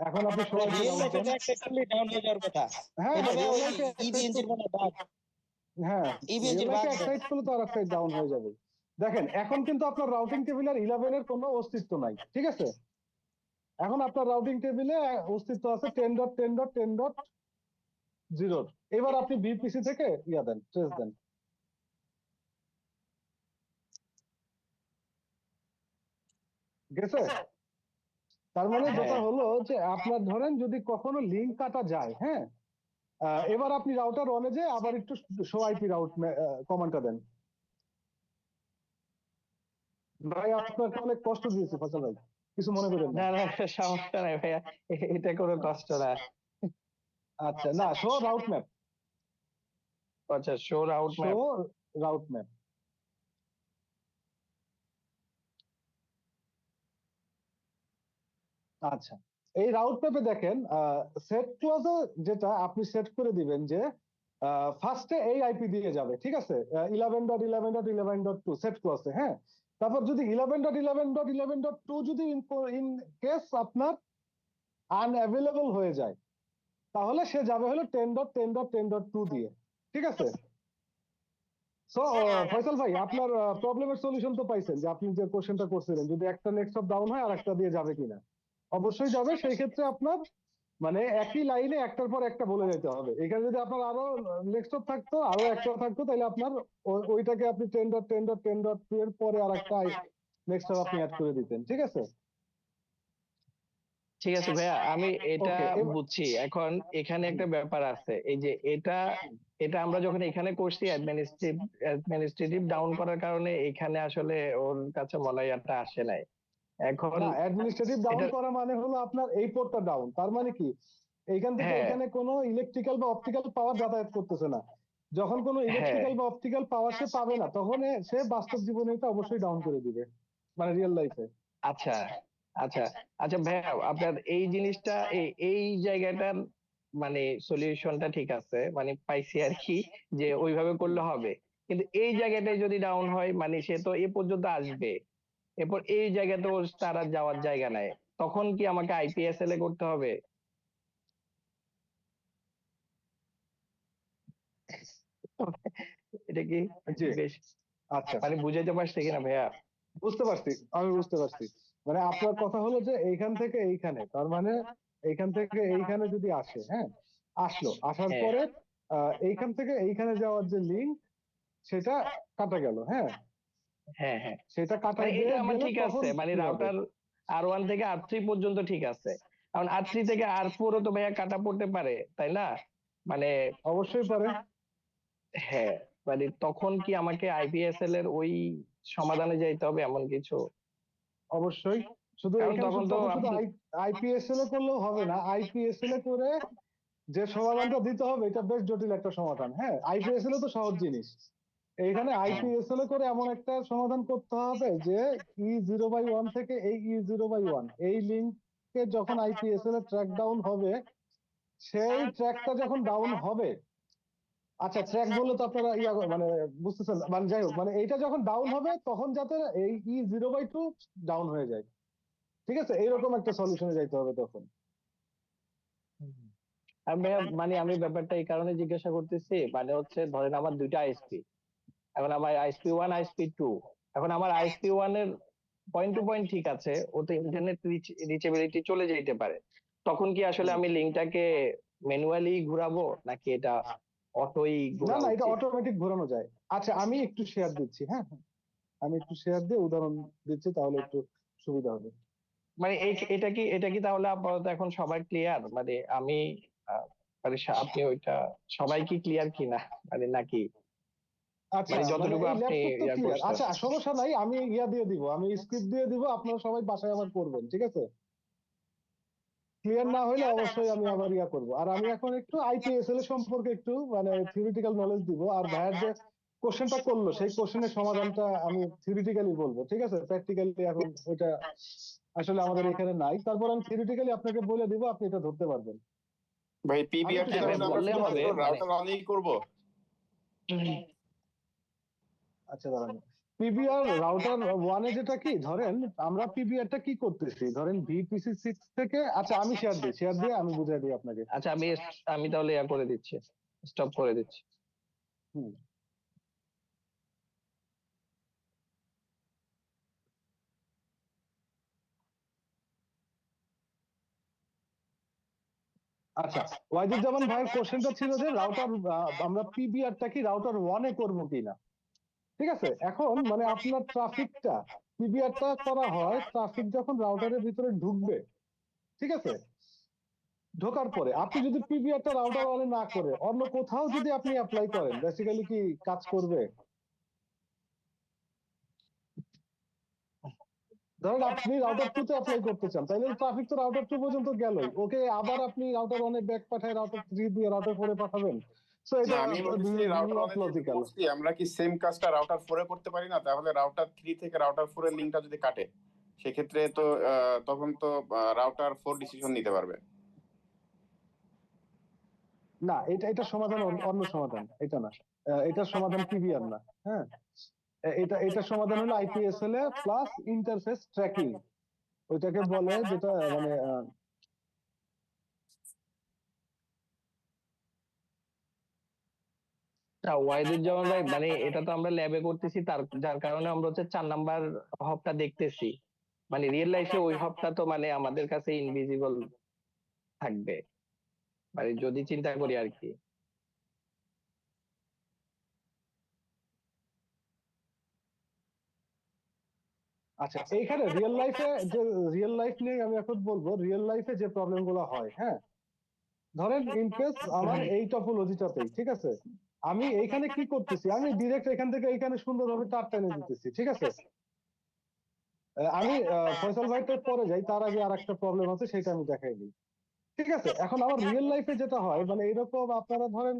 এখন আপনি সবাই রিয়েল লাইফে তো একটা করলে ডাউন হয়ে যাওয়ার কথা। হ্যাঁ এটা ভাই রিয়েল ওই লাইফে ইভি ইঞ্জিন মানে বাগ, হ্যাঁ ইভি রিয়েল ইঞ্জিন বাগ লাইফে এক দেয়। সাইড করলে তো আর এক সাইড ডাউন হয়ে যাবে। দেখেন এখন কিন্তু আপনার রাউটিং টেবিলের 11 এর কোনো অস্তিত্ব নাই, ঠিক আছে? এখন আপনার রাউটিং টেবিলে অস্তিত্ব আছে 10.10.10.0। এবার আপনি বিপিসি থেকে ইয়া দেন, ট্রেস দেন। গেছে? তার মানে যেটা হ্যাঁ। হলো যে আপনার ধরেন যদি কখনো লিঙ্ক কাটা যায়, হ্যাঁ এবার আপনি রাউটার অনে যে আবার একটু শো আইপি রাউট কমান্ডটা দেন। ভাই আপনাকে অনেক কষ্ট দিয়েছি ফসল ভাই, কিছু মনে করেন না। না না, সমস্যা নাই ভাইয়া, এটা কোনো কষ্ট না। আচ্ছা না, শো রাউট ম্যাপ, আচ্ছা, show out show map. Route map. আচ্ছা এই রাউট ম্যাপে দেখেন সেট ক্লজে যেটা আপনি সেট করে দিবেন যে ফার্স্টে এই আইপি দিয়ে যাবে, ঠিক আছে? 11.11.11.2 সেট ক্লজে, হ্যাঁ। তারপর যদি 11.11.11.2 যদি ইন কেস আপনার আনঅ্যাভেলেবল হয়ে যায়, তাহলে সে যাবে হলো 10.10.10.2 দিয়ে, ঠিক আছে? সো ফয়সাল ভাই আপনার প্রবলেমের সলিউশন তো পাইছেন, যে আপনি যে কোশ্চেনটা করছিলেন যদি একটা নেক্সট অফ ডাউন হয় আর একটা দিয়ে যাবে কিনা। অবশ্যই যাবে, সেই ক্ষেত্রে আপনার মানে একই লাইনে একটার পর একটা বলে যেতে হবে। এখানে যদি আপনার আরো নেক্সট অফ থাকতো, আরো একটা থাকতো, তাহলে আপনার ওইটাকে আপনি 10.10.10.2 এর পরে আর একটা নেক্সট অফ আপনি অ্যাড করে দিতেন, ঠিক আছে? ঠিক আছে ভাইয়া, আমি এটা ওকে বুঝছি। এখন এখানে একটা ব্যাপার আছে, এই যে এটা এটা আমরা যখন এখানে করছি অ্যাডমিনিস্ট্রেটিভ ডাউন করার কারণে এখানে আসলে ওর কাছে মলাইয়াটা আসে নাই। এখন না, অ্যাডমিনিস্ট্রেটিভ ডাউন এটা করা মানে হলো আপনার এই পোর্টটা ডাউন, তার মানে কি এইখান থেকে হ্যাঁ এখানে কোনো ইলেকট্রিক্যাল বা অপটিক্যাল পাওয়ার যাতায়াত করতেছে না। যখন কোনো হ্যাঁ। ইলেকট্রিক্যাল বা অপটিক্যাল পাওয়ার সে পাবে না, তখন সে বাস্তব জীবনে এটা অবশ্যই ডাউন করে দিবে, মানে রিয়েল লাইফে। আচ্ছা আচ্ছা আচ্ছা ভাইয়া, আপনার এই জিনিসটা এই জায়গাটার মানে সলিউশনটা ঠিক আছে, মানে পাইছি আর কি, যে ওইভাবে করলে হবে। কিন্তু এই জায়গাটায় যদি ডাউন হয়, মানে সে তো এ পর্যন্ত আসবে, এরপর এই জায়গাতে ওর তার আর যাওয়ার জায়গা নাই, তখন কি আমাকে আইপিএসএল এ করতে হবে? এটা কি জি বেশ আচ্ছা মানে বুঝাইতে পারছে কিনা ভাইয়া? বুঝতে পারছি, আমি বুঝতে পারছি। মানে আপনার কথা হলো যে এইখান থেকে এইখানে, তার মানে এইখান থেকে এইখানে যদি আসে, হ্যাঁ, আসলো, আসার হ্যাঁ পরে এইখান থেকে এইখানে যাওয়ার যে লিঙ্ক, সেটা কাটা গেল, হ্যাঁ, হ্যাঁ হ্যাঁ, সেটা কাটা মানে এটা আমার গেলে ঠিক তখন আছে, মানে কি হবে? রাউটার R1 থেকে R3 পর্যন্ত ঠিক আছে, কারণ R3 থেকে R4ও তো ভাইয়া কাটা পড়তে পারে, তাই না? মানে অবশ্যই পারে। হ্যাঁ, মানে তখন কি আমাকে আইপিএসএল এর ওই সমাধানে যাইতে হবে এমন কিছু? অবশ্যই। শুধু কারণ এইখানে তখন তো তখন শুধু আপনি আইপিএসএল এ করলেও হবে না, আইপিএসএল এ করে যে সমাধানটা দিতে হবে এটা বেশ জটিল একটা সমাধান। হ্যাঁ, আইপিএসএল এ তো সহজ জিনিস, এইখানে আইপিএসএল এ করে এমন একটা সমাধান করতে হবে যে E0/1 থেকে এই E0/1 এই লিঙ্কে যখন আইপিএসএল এ ট্র্যাক ডাউন হবে, সেই ট্র্যাকটা যখন ডাউন হবে, আচ্ছা ট্র্যাক বললে তো আপনারা মানে বুঝতেছেন, মানে যাই হোক, মানে এইটা যখন ডাউন হবে তখন যাতে এই E0/2 ডাউন হয়ে যায়, ঠিক আছে, এইরকম একটা সলিউশনে যাইতে হবে তখন। আর ভাইয়া মানে আমি ব্যাপারটা এই কারণে জিজ্ঞাসা করতেছি, মানে হচ্ছে ধরেন আমার দুইটা আইএসপি, এখন আমার আইএসপি 1 আইএসপি 2, এখন আমার আইএসপি 1 এর পয়েন্ট টু পয়েন্ট ঠিক আছে, ওতে ইন্টারনেট রিচেবিলিটি চলে যেতে পারে, তখন কি আসলে হুম। আমি লিঙ্কটাকে ম্যানুয়ালি ঘুরাবো নাকি এটা অটোই না ঘোরা না, এটা উচিত? অটোমেটিক ঘোরানো যায়। আচ্ছা আমি একটু শেয়ার দিচ্ছি, হ্যাঁ হ্যাঁ, আমি একটু শেয়ার দিয়ে উদাহরণ দিচ্ছি, তাহলে একটু সুবিধা হবে। মানে এটা কি তাহলে আপাতত এখন সবাই ক্লিয়ার, মানে আমি আহ, মানে আপনি ওইটা সবাই কি ক্লিয়ার কিনা, মানে নাকি আচ্ছা মানে মানে যতটুকু এই আপনি ল্যাপটপ তো ইয়া ক্লিয়ার, করছেন? আচ্ছা সমস্যা নাই, আমি দিয়ে দিব, আমি স্ক্রিপ্ট দিয়ে দিব, আপনারা সবাই বাসায় আবার করবেন, ঠিক আছে? ক্লিয়ার না হলে অবশ্যই আমি আবার করব। আর আমি এখন একটু আইপিএসএল এর সম্পর্কে একটু মানে থিওরিটিক্যাল নলেজ দিব, আর ভাইয়ার যে কোশ্চেনটা করলো সেই কোশ্চেনের সমাধানটা আমি থিওরিটিক্যালি বলবো, ঠিক আছে? প্র্যাকটিক্যালি এখন ওইটা আসলে আমাদের এখানে নাই, তারপর আমি থিওরিটিক্যালি আপনাকে বলে দিব, আপনি এটা ধরতে পারবেন। ভাই আমি পিবিআর একটু কি হ্যাঁ ভাই শেয়ার তাহলে আমরা বললে দিচ্ছি, ঠিক আছে? হবে, শুধুমাত্র মানে রাউটার অনেই করব? আচ্ছা দাঁড়ান, পিবিআর রাউটার ওয়ানে যেটা কি, ধরেন আমরা পিবিআরটা কি করতেছি, ধরেন VPC6 থেকে, আচ্ছা আমি শেয়ার দিয়ে আমি বুঝাই দিই আপনাকে। আচ্ছা আমি আমি তাহলে ইয়া করে দিচ্ছি, স্টপ করে দিচ্ছি। হুম। আচ্ছা, ওয়াহিদুজ্জামান ভাইয়ের কোশ্চেনটা ছিল যে রাউটার, আমরা পিবিআরটা কি রাউটার ওয়ানে করবো কিনা, ঠিক আছে? এখন মানে আপনার ট্রাফিকটা, পিবিআরটা করা হয় ট্রাফিক যখন রাউটারের ভিতরে ঢুকবে, ঠিক আছে? ঢোকার পরে আপনি যদি পিবিআরটা রাউটার ওয়ানে না করে অন্য কোথাও যদি আপনি অ্যাপ্লাই করেন, বেসিক্যালি কি কাজ করবে? ধরেন আপনি রাউটার 2 তে অ্যাপ্লাই করতে চান, তাইলে ট্রাফিক তো রাউটার 2 পর্যন্ত গেলই, ওকে আবার আপনি রাউটার 1 এ ব্যাক পাঠায় রাউটার 3 দিয়ে রাউটার 4 এ পাঠাবেন, সো না, এটা আমি বলতেছি রাউটার নট ওয়ানে যেহেতু লজিক্যাল। করছি, আমরা কি সেম কাজটা রাউটার 4 এ করতে পারি না? তাহলে রাউটার 3 থেকে রাউটার 4 এর লিংকটা যদি কাটে, সেক্ষেত্রে তো তখন তো রাউটার 4 ডিসিশন নিতে পারবে। না, এটা সমাধান অন্য সমাধান, এটা না, এটার সমাধান পিভিআর না, হ্যাঁ, এটা সমাধান হলো আইপিএসএল এ প্লাস ইন্টারফেস ট্র্যাকিং, ওইটাকে বলে যেটা মানে ওয়াহিদুজ্জামান ভাই, মানে এটা তো আমরা ল্যাবে করতেছি, তার যার কারণে আমরা হচ্ছে 4 নাম্বার হবটা দেখতেছি, মানে রিয়েল লাইফে ওই হবটা তো মানে আমাদের কাছে ইনভিজিবল থাকবে, মানে যদি চিন্তা করি আর কি। আচ্ছা এইখানে রিয়েল লাইফ নিয়ে আমি এখন বলবো, রিয়েল লাইফে যে প্রবলেম গুলো হয়, হ্যাঁ, ধরেন ইন কেস আমার এই টপোলজিটাতেই, ঠিক আছে, আমি এইখানে কি করতেছি, আমি ডিরেক্ট এখান থেকে এইখানে সুন্দরভাবে তার টেনে দিতেছি, ঠিক আছে? আমি ফয়সাল ভাইটা পরে যাই, তার আগে আর একটা প্রবলেম আছে, সেটা আমি দেখাই দিই, ঠিক আছে? এখন আমার রিয়েল লাইফে যেটা হয়, মানে এইরকম আপনারা ধরেন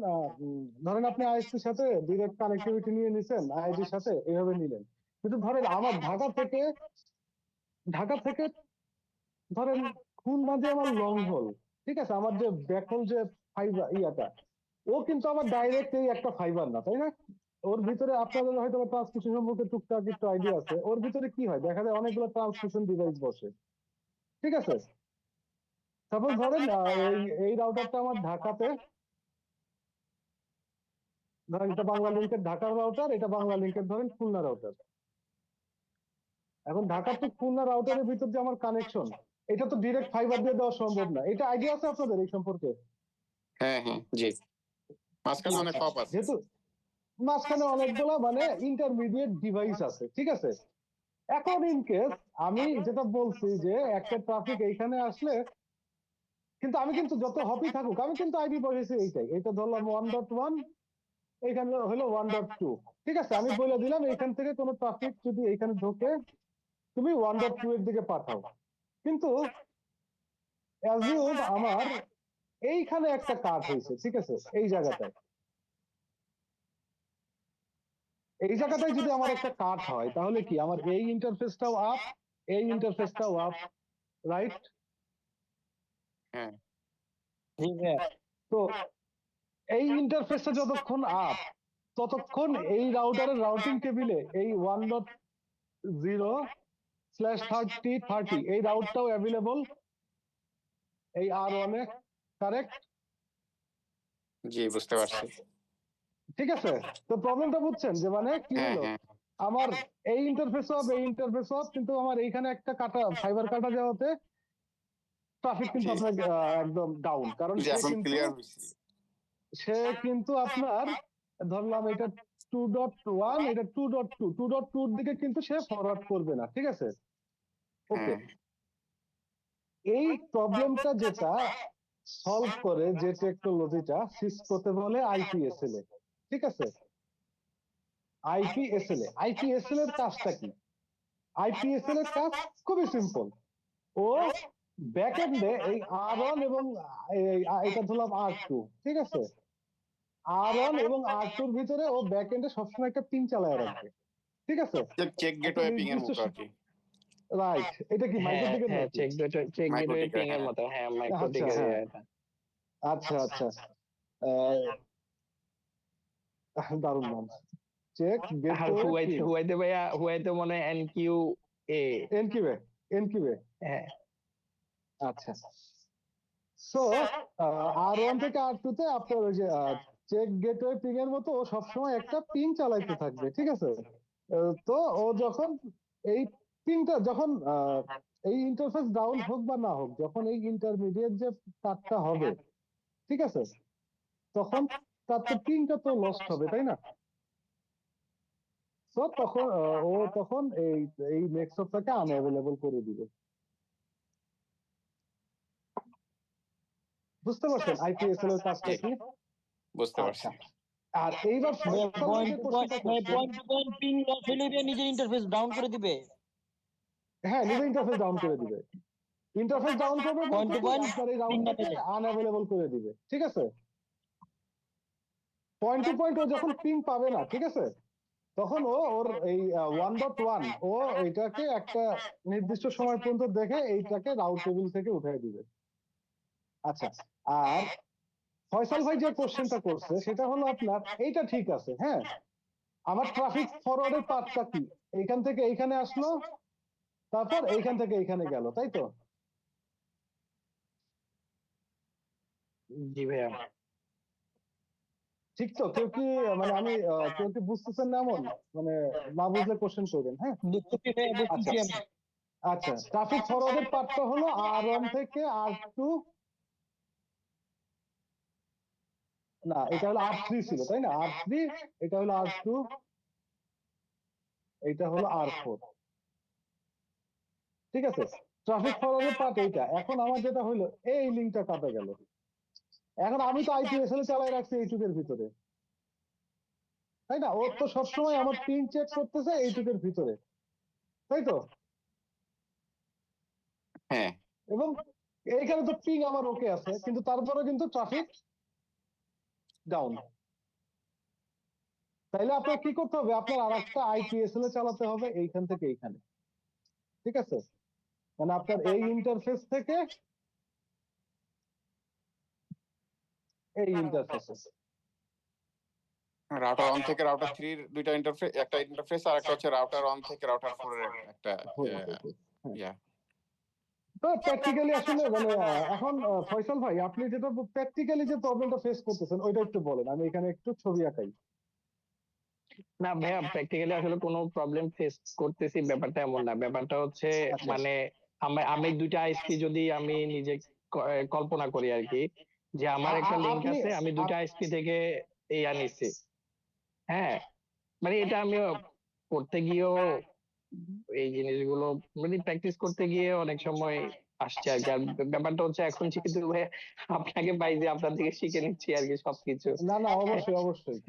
ধরেন আপনি আইএসপির সাথে ডিরেক্ট কানেক্টিভিটি নিয়ে নিছেন, আইডির সাথে এইভাবে নিলেন, কিন্তু ধরেন আমার ঢাকা থেকে ধরেন খুলনা যে আমার লং হোল, ঠিক আছে, আমার যে ব্যাকহোল যে ফাইবার ও কিন্তু আমার ডাইরেক্ট এই একটা ফাইবার না, তাই না? ওর ভিতরে আপনাদের হয়তো ট্রান্সমিশন সম্পর্কে টুকটাক একটু আইডিয়া আছে, ওর ভিতরে কি হয় দেখা যায় অনেকগুলো ট্রান্সমিশন ডিভাইস বসে, ঠিক আছে? সাপোজ ধরেন এই রাউটারটা আমার ঢাকাতে, ধরেন এটা বাংলা লিংকের ঢাকার রাউটার, এটা বাংলা লিংকের ধরেন খুলনা রাউটার, এখন ঢাকা টু খুলনা রাউটারের ভিতর যে আমার কানেকশন, এটা তো ডিরেক্ট ফাইবার দিয়ে দেওয়া সম্ভব না। এটা আইডিয়া আছে আপনাদের এই সম্পর্কে? হ্যাঁ, হ্যাঁ, জি। মাঝখানে অনেক হপ আছে। যেহেতু মাঝখানে অনেকগুলো মানে ইন্টারমিডিয়েট ডিভাইস আছে, ঠিক আছে? এখন ইন কেস আমি যেটা বলছি যে একটা ট্রাফিক এইখানে আসলে, কিন্তু আমি কিন্তু যত হপই থাকুক আমি কিন্তু আইপি বসেছি এইটাই, এটা ধরলাম 1.1, এইখানে হলো 1.2, ঠিক আছে? আমি বলে দিলাম এইখান থেকে কোনো ট্রাফিক যদি এইখানে ঢোকে তুমি 1.2 এর দিকে পাঠাও। কিন্তু অ্যাজিউম আমার এইখানে একটা কাট হয়েছে, ঠিক আছে? এই জায়গাটায় যদি আমার একটা কাট হয়, তাহলে কি আমার এই ইন্টারফেসটাও আপ, এই ইন্টারফেসটাও আপ, রাইট? হ্যাঁ, জি ভাইয়া। তো এই ইন্টারফেসটা যতক্ষণ আপ, ততক্ষণ এই রাউটারের রাউটিং টেবিলে এই 1.0/30/30 এই রাউটটাও অ্যাভেলেবল এই R1 এ, কারেক্ট? জি, বুঝতে পারছি। ঠিক আছে? তো প্রবলেমটা বুঝছেন যে মানে কি হ্যাঁ, হলো, হ্যাঁ, আমার এই ইন্টারফেস অফ, এই ইন্টারফেস অফ, কিন্তু আমার এইখানে একটা কাটা ফাইবার কাটা যাওয়াতে ট্রাফিক কিন্তু জি, আপনার একদম ডাউন, কারণ জি, এখন ক্লিয়ার হয়েছে। সে কিন্তু আপনার ধরলাম এটা 2.1, এটা 2.2, 2.2 এর দিকে কিন্তু সে ফরওয়ার্ড করবে না, ঠিক আছে? ওকে, হ্যাঁ, এই প্রবলেমটা যেটা সলভ করে যে টেকনোলজিটা সিসকোতে বলে আইপিএসএলএ, ঠিক আছে? আইপিএসএল এর কাজটা কি? আইপিএসএল এর কাজ খুবই সিম্পল। ও ব্যাকএন্ডে এই R1 এবং এটা ধরলাম R2, ঠিক আছে? R1 এবং R2 এর ভিতরে ও ব্যাকএন্ডে সবসময় একটা পিন চালায় রাখবে, ঠিক আছে? চেক গেটওয়ে পিং এর মতো আর কি। রাইট, এটা কি মাইক্রো হ্যাঁ টিকেট হ্যাঁ, নাকি? চেক গেটওয়ে মাইক্রোটিকার, পিং এর হ্যাঁ। মতো, হ্যাঁ আচ্ছা, মাইক্রোটিকের হ্যাঁ, এটা। আচ্ছা আচ্ছা, দারুণ নাম, চেক আর গেটওয়ে পিন, হুয়াইতে ভাইয়া, হুয়াইতে মনে হয় এনকিউ এ। এনকিউবে, এনকিউবে, হ্যাঁ আচ্ছা। সো R1 থেকে R2 তে আপনার ওই যে চেক গেটওয়ে পিং এর মতো ও সবসময় একটা পিং চালাইতে থাকবে, ঠিক আছে? তো ও যখন এই পিংটা যখন এই ইন্টারফেস ডাউন হোক বা না হোক, যখন এই ইন্টারমিডিয়েট যে তারটা হবে, ঠিক আছে, তখন তার তো পিংটা তো লস্ট হবে, তাই না? তো তখন ও তখন এই নেক্সটটাকে আনঅ্যাভেলেবল করে দিবে। বুঝতে পারছেন আইপিএসএল এর কাজটা কি? বুঝতে পারছি। আচ্ছা, আর এইবার ফয়সাল ভাই যে কোশ্চেনটা করছে, point to point ping loss হলে নিজের ইন্টারফেস ডাউন করে দিবে। হ্যাঁ, নিজে ইন্টারফেস ডাউন করে দিবে। ইন্টারফেস ডাউন করবে পয়েন্ট বলতে টু কি পয়েন্ট আপনার এই পিং না রাউটটাকে পেলে। আনঅ্যাভেলেবল করে দিবে, ঠিক আছে? পয়েন্ট টু পয়েন্ট ও যখন পিং পাবে না, ঠিক আছে, তখন ও ওর এই 1.1 ও এইটাকে একটা নির্দিষ্ট সময় পর্যন্ত দেখে এইটাকে রাউট টেবিল থেকে উঠাই দিবে। আচ্ছা, আর ফয়সাল ভাই যে কোশ্চেনটা করছে সেটা হলো আপনার এইটা ঠিক আছে, হ্যাঁ, আমার ট্রাফিক ফরওয়ার্ডের পাথটা কি? এইখান থেকে এইখানে আসলো, তারপর এইখান থেকে এইখানে গেল, তাই তো? জি ভাইয়া। ঠিক তো? কেউ কি মানে আমি কেউ কি বুঝতেছেন না এমন? মানে না বুঝলে কোশ্চেন করবেন, হ্যাঁ? বুঝতেছি ভাইয়া, আচ্ছা বুঝতেছি আমি। আচ্ছা, ট্রাফিক ফরওয়ার্ডের পার্টটা হলো R1 থেকে R2, না এটা হলো R3 ছিল, তাই না? R3, এটা হলো R2, এটা হলো R4, ঠিক আছে? ট্রাফিক ফরওয়ার্ডের পার্ট এইটা। এখন আমার যেটা হলো এই লিঙ্কটা কাটা গেল। এখন আমি তো আইপিএসএল চালাই রাখছি এইটুকের ভিতরে, তাই না? ও তো সবসময় আমার পিন চেক করতেছে এইটুকের ভিতরে, তাই তো? হ্যাঁ, এবং এইখানে তো পিং আমার ওকে আছে, কিন্তু তারপরে কিন্তু ট্রাফিক ডাউন। তাইলে আপনার কি করতে হবে? আপনার আর একটা আইপিএসএল এ চালাতে হবে এইখান থেকে এইখানে, ঠিক আছে? মানে আপনার এই ইন্টারফেস থেকে এই ইন্টারফেসে। রাউটার 1 থেকে রাউটার 3 এর দুইটা ইন্টারফেস, একটা ইন্টারফেস আর একটা হচ্ছে রাউটার 1 থেকে রাউটার 4 এর একটা ইয়া। তো প্র্যাকটিক্যালি আসলে মানে এখন ফয়সাল ভাই আপনি যেটা প্র্যাকটিক্যালি যে প্রবলেমটা ফেস করতেছেন ওইটা একটু বলেন, আমি এখানে একটু ছবি আঁকাই। না ভাইয়া, প্র্যাকটিক্যালি আসলে কোনো প্রবলেম ফেস করতেছি ব্যাপারটা এমন না। ব্যাপারটা হচ্ছে আচ্ছা মানে আমি আমি দুইটা আইএসপি যদি আমি নিজে কল্পনা করি আর কি, যে আমার একটা লিংক আপনি আছে, আমি দুইটা আইএসপি থেকে এই আনিছি। হ্যাঁ, মানে এটা আমি করতে গিয়েও এই জিনিসগুলো মানে প্র্যাকটিস করতে গিয়ে অনেক সময় আসছে আর কি। আর ব্যাপারটা হচ্ছে এখন যেহেতু ভাই আপনাকে পাই, যে আপনার থেকে শিখে নিচ্ছি আর কি সবকিছু। না না, অবশ্যই অবশ্যই।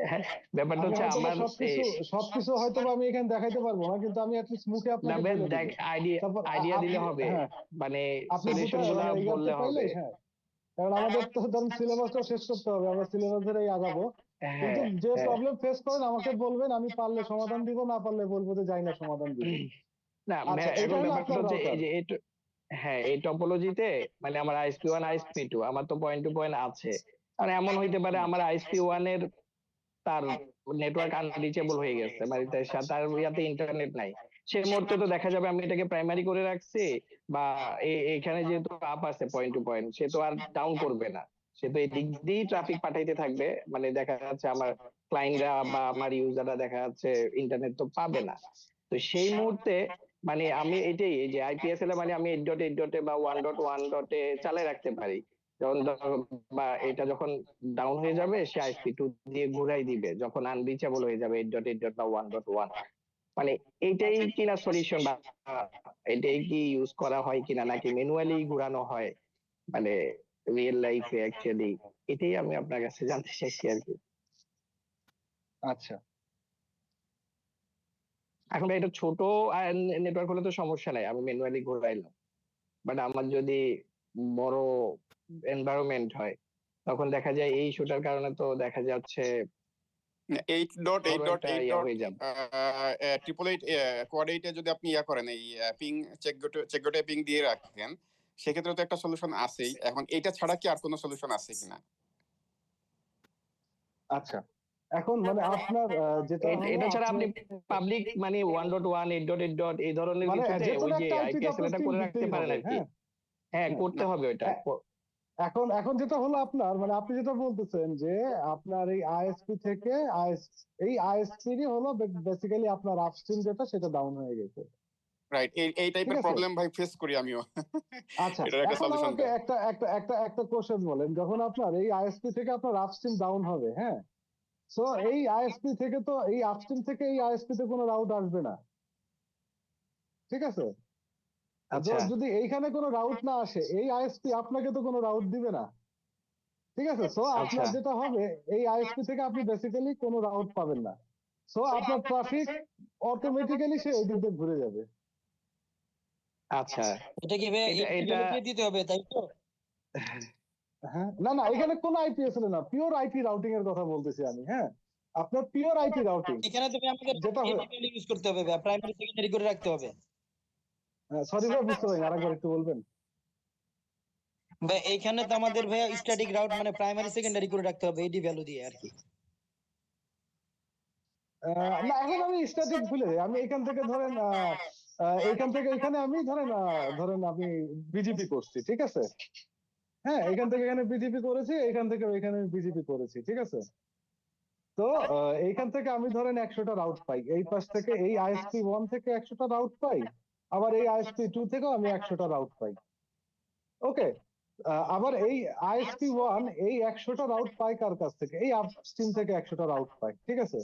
হ্যাঁ, ব্যাপারটা আমি হচ্ছে হয়তো বা আমার সবকিছু সবকিছু হয়তো বা আমি এখানে দেখাইতে পারবো না, কিন্তু আমি অ্যাটলিস্ট মুখে না আপনাকে ভাই, বলে দিব। দেখ আইডিয়া তারপর আইডিয়া দিলে আপনি, হবে, হ্যাঁ, মানে আপনি সলিউশন গুলা মানে ইয়াতে বললে পাইলে, হবে। হ্যাঁ, কারণ আমাদের তো ধরুন সিলেবাসটা শেষ করতে হবে, আমরা সিলেবাস ধরেই আগাবো। কিন্তু হ্যাঁ যে হ্যাঁ। প্রবলেম ফেস করেন আমাকে বলবেন, আমি পারলে সমাধান দিব, না পারলে বলবো যে যাই না সমাধান দিব। না আচ্ছা, ভাই, এটা এখন হলো ব্যাপারটা আপনার হচ্ছে এই রাউটার। যে হ্যাঁ, এই টপোলজিতে মানে আমার আইএসপি ওয়ান আইএসপি টু আমার তো পয়েন্ট টু পয়েন্ট আছে। আর এমন হইতে পারে আমার আইএসপি ওয়ান এর তার নেটওয়ার্ক আনরিচেবল হয়ে গেছে, মানে তার ইয়াতে ইন্টারনেট নাই। সে মুহূর্তে তো দেখা যাবে আমি এটাকে প্রাইমারি করে রাখছি, বা এখানে যেহেতু আপ আছে পয়েন্ট টু পয়েন্ট, সে তো আর ডাউন করবে না। সে তো এই দিক দিয়েই ট্রাফিক পাঠাইতে থাকবে। মানে দেখা যাচ্ছে আমার ক্লায়েন্টরা বা আমার ইউজাররা দেখা যাচ্ছে ইন্টারনেট তো পাবে না। তো সেই মুহূর্তে মানে আমি এটাই, এই যে আইপিএসএল মানে আমি 8.8 বা 1.1 চালিয়ে রাখতে পারি। যখন বা এটা যখন ডাউন হয়ে যাবে, সে আইএসপি টু দিয়ে ঘুরাই দিবে যখন আনরিচেবল হয়ে যাবে 8.8 বা 1.1। মানে এইটাই কিনা সলিউশন, বা এটাই কি ইউজ করা হয় কিনা, নাকি ম্যানুয়ালি ঘুরানো হয় মানে রিয়েল লাইফে অ্যাকচুয়ালি, এটাই আমি আপনার কাছে জানতে চাইছি আর কি। আচ্ছা, এখন এটা ছোট নেটওয়ার্ক হলে তো সমস্যা নাই, আমি ম্যানুয়ালি ঘুরাইলাম। বাট আমার যদি বড় এনভায়রনমেন্ট হয়, তখন দেখা যায় এই ইস্যুটার কারণে তো দেখা যাচ্ছে এইট ডট এইট বড় ডট একটা এইট ইয়া ডট হয়ে যাবে। ট্রিপল এইট কোয়াড এইটে যদি আপনি ইয়া করেন, এই পিং চেকগেটে পিং দিয়ে রাখেন, সেক্ষেত্রে তো একটা সলিউশন আছেই। এখন এটা ছাড়া কি আর কোনো সলিউশন আছে কিনা? আচ্ছা, এখন মানে আপনার যেটা হলো এটা ছাড়া আপনি আপনি পাবলিক মানে 1.1 8.8 এই ধরনের মানে কিছুতে যে ওই কোনো যে একটা আইপিতে আইপিএসএল আপনার এটা পিং করে রাখতে দিতেই পারেন হবে, আর কি। হ্যাঁ। হ্যাঁ, হ্যাঁ, করতে হবে ওইটা। এখন এখন যেটা হলো আপনার মানে আপনি যেটা বলতেছেন যে আপনার এই আইএসপি থেকে এই আইএসপি হলো বেসিক্যালি আপনার আপস্ট্রিম যেটা সেটা ডাউন হয়ে গেছে। রাইট, এই ঠিক টাইপের আছে, প্রবলেম ভাই ফেস করি আমিও। আচ্ছা, এটার একটা এখন সলিউশন আমাকে দেন। একটা কোশ্চেন বলেন, যখন আপনার এই আইএসপি থেকে আপনার আপস্ট্রিম ডাউন হবে, হ্যাঁ, সো এই আইএসপি থেকে তো এই আপস্ট্রিম থেকে এই আইএসপি তে কোনো রাউট আসবে না, ঠিক আছে। আচ্ছা যদি এইখানে কোনো রাউট না আসে, এই আইএসপি আপনাকে তো কোনো রাউট দিবে না, ঠিক আছে। সো আচ্ছা আপনার যেটা হবে, এই আইএসপি থেকে আপনি বেসিক্যালি কোনো রাউট পাবেন না। সো আপনার ট্রাফিক অটোমেটিক্যালি সে এই দিক দিয়ে ঘুরে যাবে। আচ্ছা। এটা কি ভাই এটা এই এটা দিয়ে দিতে হবে, তাই তো? হ্যাঁ, না না, এখানে কোনো আইপিএসএল না, পিওর আইপি রাউটিং এর কথা বলতেছি আমি, হ্যাঁ, আপনার পিওর আইপি রাউটিং এখানে তো ভাই আমাদের যেটা এডিপিএল ইউজ করতে হবে ভাই, প্রাইমারি সেকেন্ডারি করে রাখতে হবে। সরি ভাই, বুঝতে পারিনি, আরেকবার একটু বলবেন। ভাই এইখানে তো আমাদের ভাই স্ট্যাটিক রাউট মানে প্রাইমারি সেকেন্ডারি করে রাখতে হবে এডি ভ্যালু দিয়ে আর কি। না, এখন আমি স্ট্যাটিক ভুলে যাই, আমি এখান থেকে ধরেন এইখান থেকে এখানে আমি ধরেন ধরেন আমি বিজেপি করছি, ঠিক আছে, হ্যাঁ, এখান থেকে এখানে বিজেপি করেছি, এখান থেকে এখানে বিজেপি করেছি, ঠিক আছে। তো এইখান থেকে আমি ধরেন 100টা রাউট পাই, এই পাশ থেকে এই আইএসপি 1 থেকে 100টা রাউট পাই, আবার এই আইএসপি 2 থেকেও আমি 100টা রাউট পাই। ওকে, আবার এই আইএসপি 1 এই 100টা রাউট পাই কার কাছ থেকে, এই আপস্ট্রিম থেকে 100টা রাউট পাই, ঠিক আছে।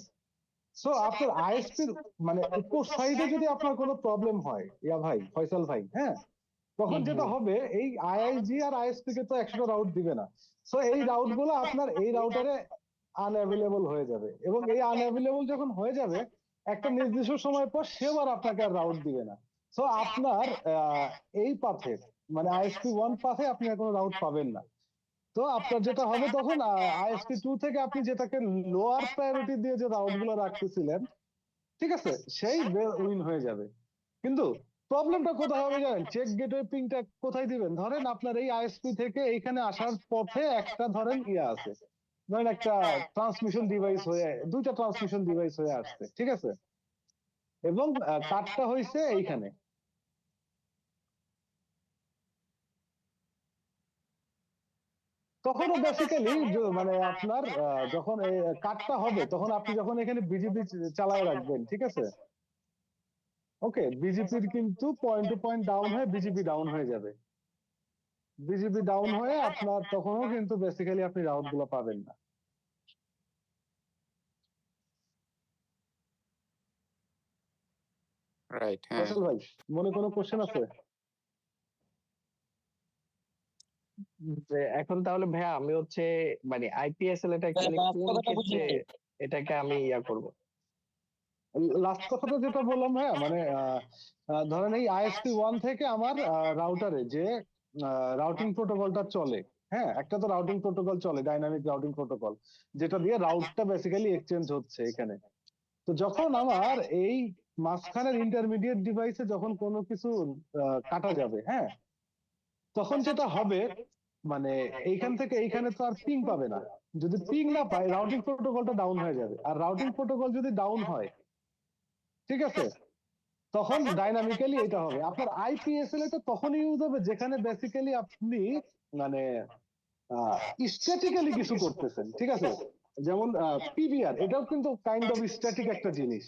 সো আপনার আইএসপির মানে উপর সাইডে যদি আপনার কোনো প্রবলেম হয়, ইয়া ভাই, ফয়সাল ভাই, হ্যাঁ, তখন যেটা হবে, এই আইআইজি আর আইএসপি কে তো 100টা রাউট দিবে না। সো এই রাউট গুলো আপনার এই রাউটারে আনঅ্যাভেলেবল হয়ে যাবে, এবং এই আনঅ্যাভেলেবল যখন হয়ে যাবে, একটা নির্দিষ্ট সময় পর সেও আর আপনাকে আর রাউট দিবে না। সো আপনার এই পাথে মানে আইএসপি 1 পাথে আপনি আর কোনো রাউট পাবেন না। তো আপনার যেটা হবে তখন আইএসপি 2 থেকে আপনি যেটাকে লোয়ার প্রায়োরিটি দিয়ে যে রাউট গুলো রাখতেছিলেন, ঠিক আছে, সেই উইন হয়ে যাবে। কিন্তু প্রবলেমটা কোথায় হবে জানেন, চেক গেটওয়ে পিংটা কোথায় দিবেন, ধরেন আপনার এই আইএসপি থেকে এইখানে আসার পথে একটা ধরেন ইয়ে আছে, ধরেন একটা ট্রান্সমিশন ডিভাইস হয়ে, দুইটা ট্রান্সমিশন ডিভাইস হয়ে আসছে, ঠিক আছে, এবং কাটটা হয়েছে এইখানে। তখনও বেসিক্যালি মানে আপনার যখন এই কাটটা হবে তখন আপনি যখন এখানে বিজিপি চালায় রাখবেন, ঠিক আছে? ওকে, বিজেপির কিন্তু পয়েন্ট টু পয়েন্ট ডাউন হয়ে বিজেপি ডাউন হয়ে যাবে। বিজেপি ডাউন হয়ে আপনার তখনও কিন্তু বেসিক্যালি আপনি রাউট গুলো পাবেন না। রাইট, হ্যাঁ। ফয়সাল ভাই, মনে কোনো কোশ্চেন আছে? যে এখন তাহলে ভাইয়া আমি হচ্ছে মানে আইপিএসএল এটা অ্যাকচুয়ালি last কোন কথাটা ক্ষেত্রে বুঝিয়ে এটাকে আমি ইয়া করব? লাস্ট কথাটা যেটা বললাম ভাইয়া, মানে ধরেন এই আইএসপি 1 থেকে আমার রাউটারে যে রাউটিং প্রোটোকলটা চলে, হ্যাঁ, একটা তো রাউটিং প্রোটোকল চলে, ডাইনামিক রাউটিং প্রোটোকল, যেটা দিয়ে রাউটটা বেসিক্যালি এক্সচেঞ্জ হচ্ছে এখানে। তো যখন আমার এই মাঝখানের ইন্টারমিডিয়েট ডিভাইসে যখন কোনো কিছু কাটা যাবে, হ্যাঁ, তখন যেটা হবে মানে এইখান থেকে এইখানে তো আর পিং পাবে না। যদি পিং না পায়, রাউটিং প্রোটোকলটা ডাউন হয়ে যাবে। আর রাউটিং প্রোটোকল যদি ডাউন হয়, ঠিক আছে, তখন ডাইনামিক্যালি এটা হবে। আপনার আইপিএসএল এটা তখনই ইউজ হবে যেখানে বেসিক্যালি আপনি মানে স্ট্যাটিক্যালি কিছু করতেছেন, ঠিক আছে? যেমন পিবিআর, এটাও কিন্তু কাইন্ড অফ স্ট্যাটিক একটা জিনিস,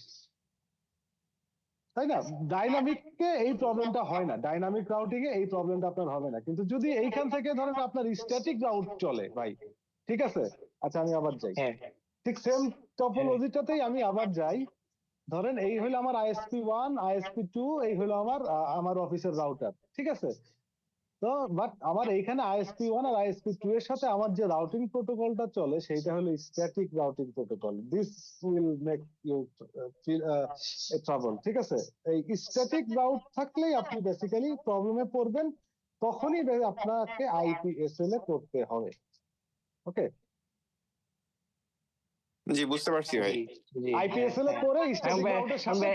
তাই না? ডাইনামিকে এই প্রবলেমটা হয় না, ডাইনামিক রাউটিং এ এই প্রবলেমটা আপনার হবে না। কিন্তু যদি এইখান থেকে ধরেন আপনার স্ট্যাটিক রাউট চলে ভাই, ঠিক আছে? আচ্ছা আমি আবার যাই, হ্যাঁ ঠিক সেম টপোলজিটাতেই আমি আবার যাই। ধরেন এই হলো আমার আইএসপি 1, আইএসপি 2, এই হলো আমার আমার অফিসের রাউটার, ঠিক আছে? তো বাট আমার এইখানে আইএসপি 1 আর আইএসপি 2 এর সাথে আমার যে রাউটিং প্রোটোকলটা চলে সেইটা হলো static routing protocol. This will make you feel trouble, ঠিক আছে? এই স্ট্যাটিক রাউট থাকলেই আপনি বেসিক্যালি প্রবলেমে পড়বেন, তখনই আপনাকে আইপিএসএল এ করতে হবে। ওকে, জি, বুঝতে পারছি ভাই। জি জি আইপিএসএল এ করে স্ট্যাটিক রাউটের সাথে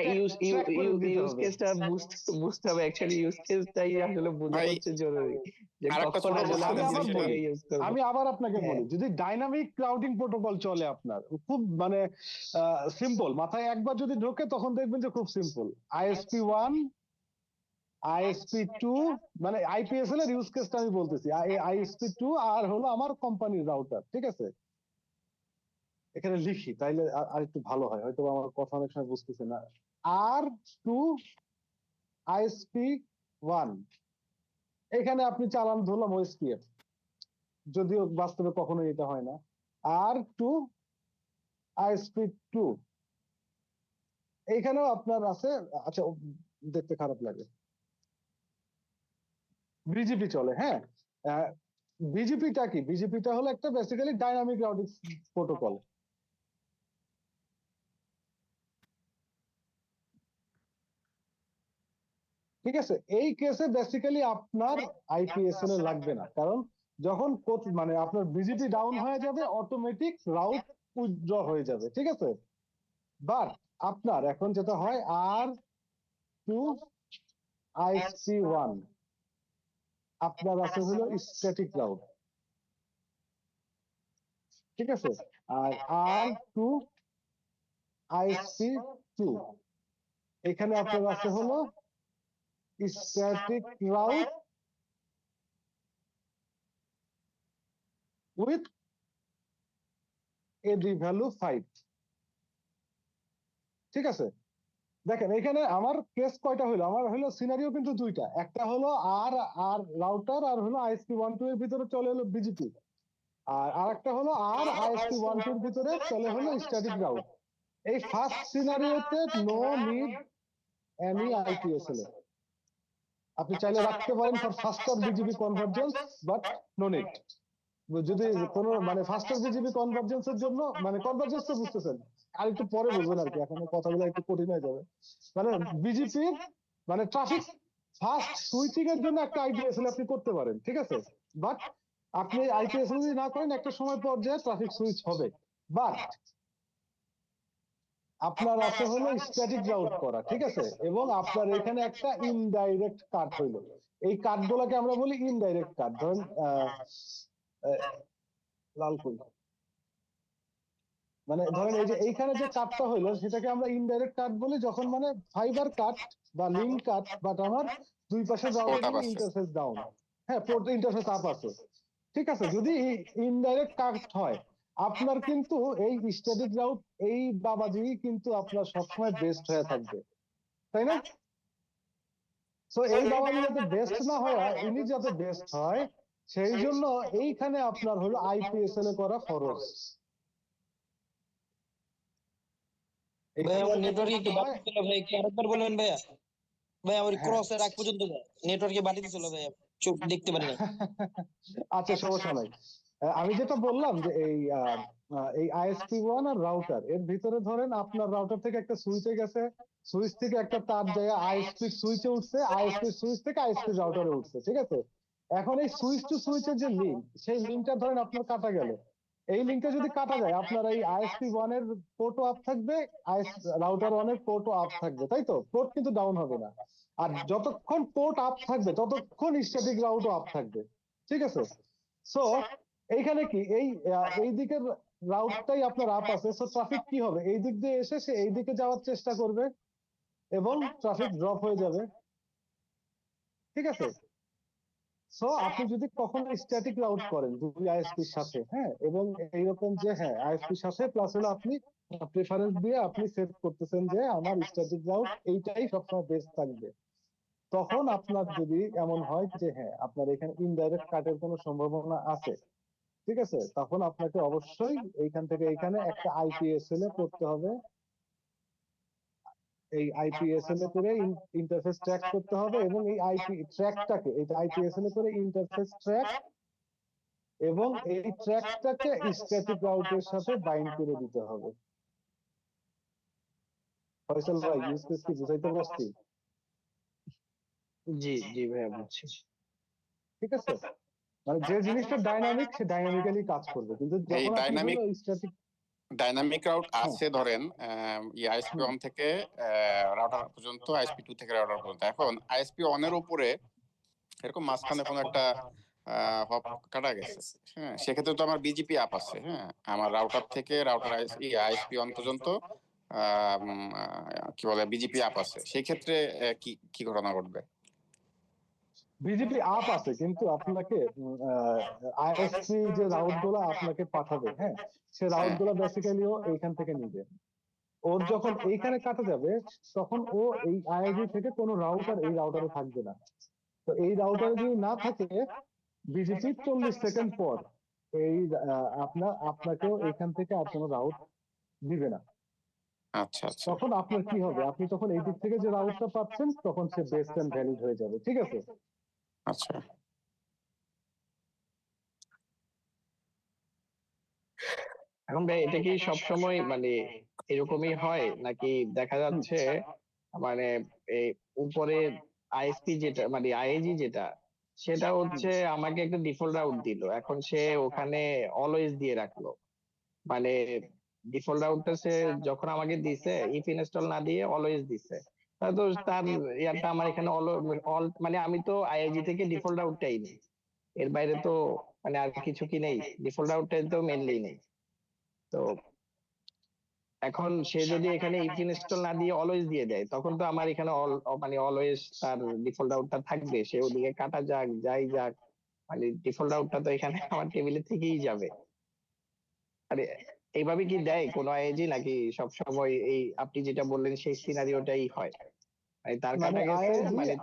ট্র্যাক করে দিতে ইউজ হবে। কেসটা বুঝতে হবে অ্যাকচুয়ালি ইউজ কেসটাই আসলে বোঝা ভাই, হচ্ছে জরুরি যে আরেকটা কখন ছোট আসলে বুঝতে আমি আমি পারছি আবার সেটা বলি, ইউজ করব। আমি আবার আপনাকে হ্যাঁ বলি, যদি ডাইনামিক রাউটিং প্রোটোকল চলে আপনার, খুব মানে সিম্পল, মাথায় একবার যদি ঢোকে তখন দেখবেন যে খুব সিম্পল। আইএসপি 1, আইএসপি 2, মানে আইপিএসএল এর ইউজ কেসটা আমি বলতেছি, আইএসপি 2 আর হলো আমার কোম্পানির রাউটার, ঠিক আছে? এখানে লিখি তাইলে আর একটু ভালো হয়, হয়তো আমার কথা অনেক সময় বুঝতেছে না। আর 2 আইএসপি 1, এখানে আপনি চালান ধরলাম ওএসপিএফ, যদিও বাস্তবে কখনো এটা হয় না। আর 2 আইএসপি 2, এইখানেও আপনার আছে, আচ্ছা দেখতে খারাপ লাগে, বিজিপি চলে, হ্যাঁ। বিজিপিটা কি? বিজিপিটা হলো একটা বেসিক্যালি ডাইনামিক রাউটিং প্রোটোকল। ঠিক আছে, এই কেসে বেসিক্যালি আপনার আইপিএসএল এ লাগবে না, কারণ যখন মানে আপনার বিজিপি ডাউন হয়ে যাবে অটোমেটিক রাউট উইথড্র হয়ে যাবে, ঠিক আছে? বাট আপনার এখন যেটা হয়, আর 2 আইএসপি 1 আপনার আছে হলো স্ট্যাটিক রাউট, ঠিক আছে? আর 2 আইএসপি 2, এখানে আপনার আছে হলো static route with AD value 5, ঠিক আছে? দেখেন এখানে আমার কেস কয়টা হলো, আমার হলো সিনারিও কিন্তু দুইটা, একটা হলো আর আর রাউটার আর হলো আইএসপি 1 2 এর ভিতরে চলে হলো বিজিপি, আর আরেকটা হলো আর আইএসপি 1 2 এর ভিতরে চলে হলো স্ট্যাটিক রাউট। এই ফার্স্ট সিনারিওতে নো নিড এনি আইপিএসএল, আপনি চাইলে রাখতে পারেন for faster BGP convergence, but no need. যদি কোনো মানে ফাস্টার বিজিবি কনভার্জেন্সের জন্য, মানে কনভার্জেন্স তো বুঝতেছেন, আর একটু পরে বুঝবেন আর কি, এখন কথাগুলো একটু কঠিন হয়ে যাবে। মানে বিজিপির মানে ট্রাফিক ফাস্ট সুইচিং এর জন্য একটা আইপিএসএল আপনি করতে পারেন, ঠিক আছে? বাট আপনি আইপিএসএল যদি না করেন একটা সময় পর যে ট্রাফিক সুইচ হবে। বাট আপনার আছে হলো স্ট্যাটিক রাউট করা, ঠিক আছে? এবং আপনার এখানে একটা ইনডাইরেক্ট কাট হইলো, এই কাটগুলোকে আমরা বলি ইনডাইরেক্ট কাট। ধরেন লালকুল, মানে ধরেন এই যে এইখানে যে কাটটা হইলো সেটাকে আমরা ইনডাইরেক্ট কাট বলি, যখন মানে ফাইবার কাট বা লিঙ্ক কাট, বাট আমার দুই পাশের রাউটার পোর্ট আপ কিন্তু আছে। ইন্টারফেস ডাউন, হ্যাঁ, পোর্ট ইন্টারফেস আপ আছে। ঠিক আছে, যদি ইনডাইরেক্ট কাট হয় আপনার কিন্তু এই স্ট্যাটিক রাউট এই বাবাজি কিন্তু আপনার সবসময় বেস্ট হয়ে থাকবে, তাই না? তো এই বাবাজি যাতে বেস্ট না হয় ইনি যাতে বেস্ট হয় সেই জন্য এইখানে আপনার হলো আইপিএসএল এ করা ফরজ। ভাইয়া আমার নেটওয়ার্ক একটু বাড়তি ছিল ভাই, একটু আরেকবার বলবেন ভাইয়া। ভাইয়া ওই হ্যাঁ ক্রসের আগ পর্যন্ত নেটওয়ার্কে বাড়তি ছিল ভাইয়া, চোখ দেখতে পারি না। আচ্ছা সমস্যা নাই। আমি যেটা বললাম যে এই আইএসপি ওয়ান আর রাউটার এর ভিতরে ধরেন আপনার রাউটার থেকে একটা সুইচে গেছে, সুইচ থেকে একটা তার যায় আইএসপি সুইচে উঠছে, আইএসপি সুইচ থেকে আইএসপি রাউটারে উঠছে, ঠিক আছে? এখন এই সুইচ টু সুইচের যে লিঙ্ক, সেই লিঙ্কটা ধরেন আপনার কাটা গেল, এই লিঙ্কটা যদি কাটা যায় আপনার এই আইএসপি ওয়ান এর পোর্টও আপ থাকবে, রাউটার ওয়ান এর পোর্টও আপ থাকবে, তাই তো? পোর্ট কিন্তু ডাউন হবে না। আর যতক্ষণ পোর্ট আপ থাকবে ততক্ষণ স্ট্যাটিক রাউটও আপ থাকবে, ঠিক আছে? সো এইখানে কি এই দিকের রাউটটাই আপনার আপ আছে, সো ট্রাফিক কি হবে, এই দিক দিয়ে এসে সে এই দিকে যাওয়ার চেষ্টা করবে এবং ট্রাফিক ড্রপ হয়ে যাবে, ঠিক আছে? সো আপনি যদি কখনো স্ট্যাটিক রাউট করেন দুই আইএসপির সাথে, হ্যাঁ, এবং এইরকম যে হ্যাঁ আইএসপির সাথে প্লাস হলো আপনি প্রেফারেন্স দিয়ে আপনি সেট করতেছেন যে আমার স্ট্যাটিক রাউট এইটাই সবসময় বেস্ট থাকবে, তখন আপনার যদি এমন হয় যে হ্যাঁ আপনার এখানে ইনডাইরেক্ট কাটের কোনো সম্ভাবনা আছে, ঠিক আছে, তখন আপনাকে অবশ্যই এইখান থেকে এইখানে একটা আইপিএসএল এ করতে হবে। এই আইপিএসএল এ করে ইন্টারফেস ট্র্যাক করতে হবে এবং এই আইপি ট্র্যাকটাকে এটা আইপিএসএল এ করে ইন্টারফেস ট্র্যাক এবং এই ট্র্যাকটাকে স্ট্যাটিক রাউটের সাথে বাইন্ড করে দিতে হবে। ফয়সাল ভাই ইউজ কেস কি বুঝাইতে পারছি? জি জি ভাইয়া বুঝছি। ঠিক আছে, মানে যে জিনিসটা ডাইনামিক সে ডাইনামিক্যালি কাজ করবে, কিন্তু এই যখন আপনি হলো স্ট্যাটিক ডাইনামিক রাউট আছে ধরেন আইএসপি ওয়ান থেকে রাউটার পর্যন্ত, আইএসপি টু থেকে রাউটার পর্যন্ত। এখন আইএসপি ওয়ান এর উপরে এরকম মাঝখানে কোনো একটা হপ কাটা গেছে, হ্যাঁ, সেক্ষেত্রে তো আমার বিজিপি অ্যাপ আছে, হ্যাঁ, আমার রাউটার থেকে রাউটার আইএসপি ওয়ান পর্যন্ত কি বলে বিজিপি অ্যাপ আছে, সেই ক্ষেত্রে কি কি ঘটনা ঘটবে? বিজেপি আপ আছে কিন্তু আপনাকে আইএসপি যে রাউট গুলো আপনাকে পাঠাবে, হ্যাঁ, সে রাউট গুলো বেসিক্যালি ও এইখান থেকে নিবে। ওর যখন এইখানে কাটা যাবে তখন ও এই আইআইজি থেকে কোনো রাউটার এই রাউটারে থাকবে না। তো এই রাউটারে যদি না থাকে বিজেপি 40 সেকেন্ড পর এই আপনাকেও এখান থেকে আর কোনো রাউট দিবে না। আচ্ছা আচ্ছা তখন আপনার কি হবে, আপনি তখন এই দিক থেকে যে রাউটটা পাচ্ছেন তখন সে বেস্ট এন্ড ভ্যালিড হয়ে যাবে, ঠিক আছে? আচ্ছা। এখন ভাই এটা কি সবসময় মানে এরকমই হয় নাকি দেখা যাচ্ছে মানে এই উপরে আইএসপি যেটা মানে আইএজি যেটা সেটা হচ্ছে আমাকে একটা ডিফল্ট রাউট দিল, এখন সে ওখানে অলওয়েজ দিয়ে রাখলো, মানে ডিফল্ট রাউটটা সে যখন আমাকে দিছে ইফ ইনস্টল না দিয়ে অলওয়েজ দিছে, তাহলে তো তার ইয়ারটা আমার এখানে অল মানে আমি তো আইআইজি থেকে ডিফল্ট রাউটটাই নেই, এর বাইরে তো মানে আর কিছু কি নেই, ডিফল্ট রাউটটাই তো মেনলি নেই। তো এখন সে যদি এখানে ইফ ইনস্টল না দিয়ে অলওয়েজ দিয়ে দেয় তখন তো আমার এখানে মানে অলওয়েজ তার ডিফল্ট রাউটটা থাকবে, সে ওদিকে কাটা যাক যাই যাক মানে ডিফল্ট রাউটটা তো এখানে আমার টেবিলে থেকেই যাবে। আরে এইভাবে কি দেয় কোন আইএজি নাকি সব সময় এই আপনি যেটা বললেন সেই সিনারিওটাই হয়, মানে তার মানে কাটা গেছে আইআইজি মানে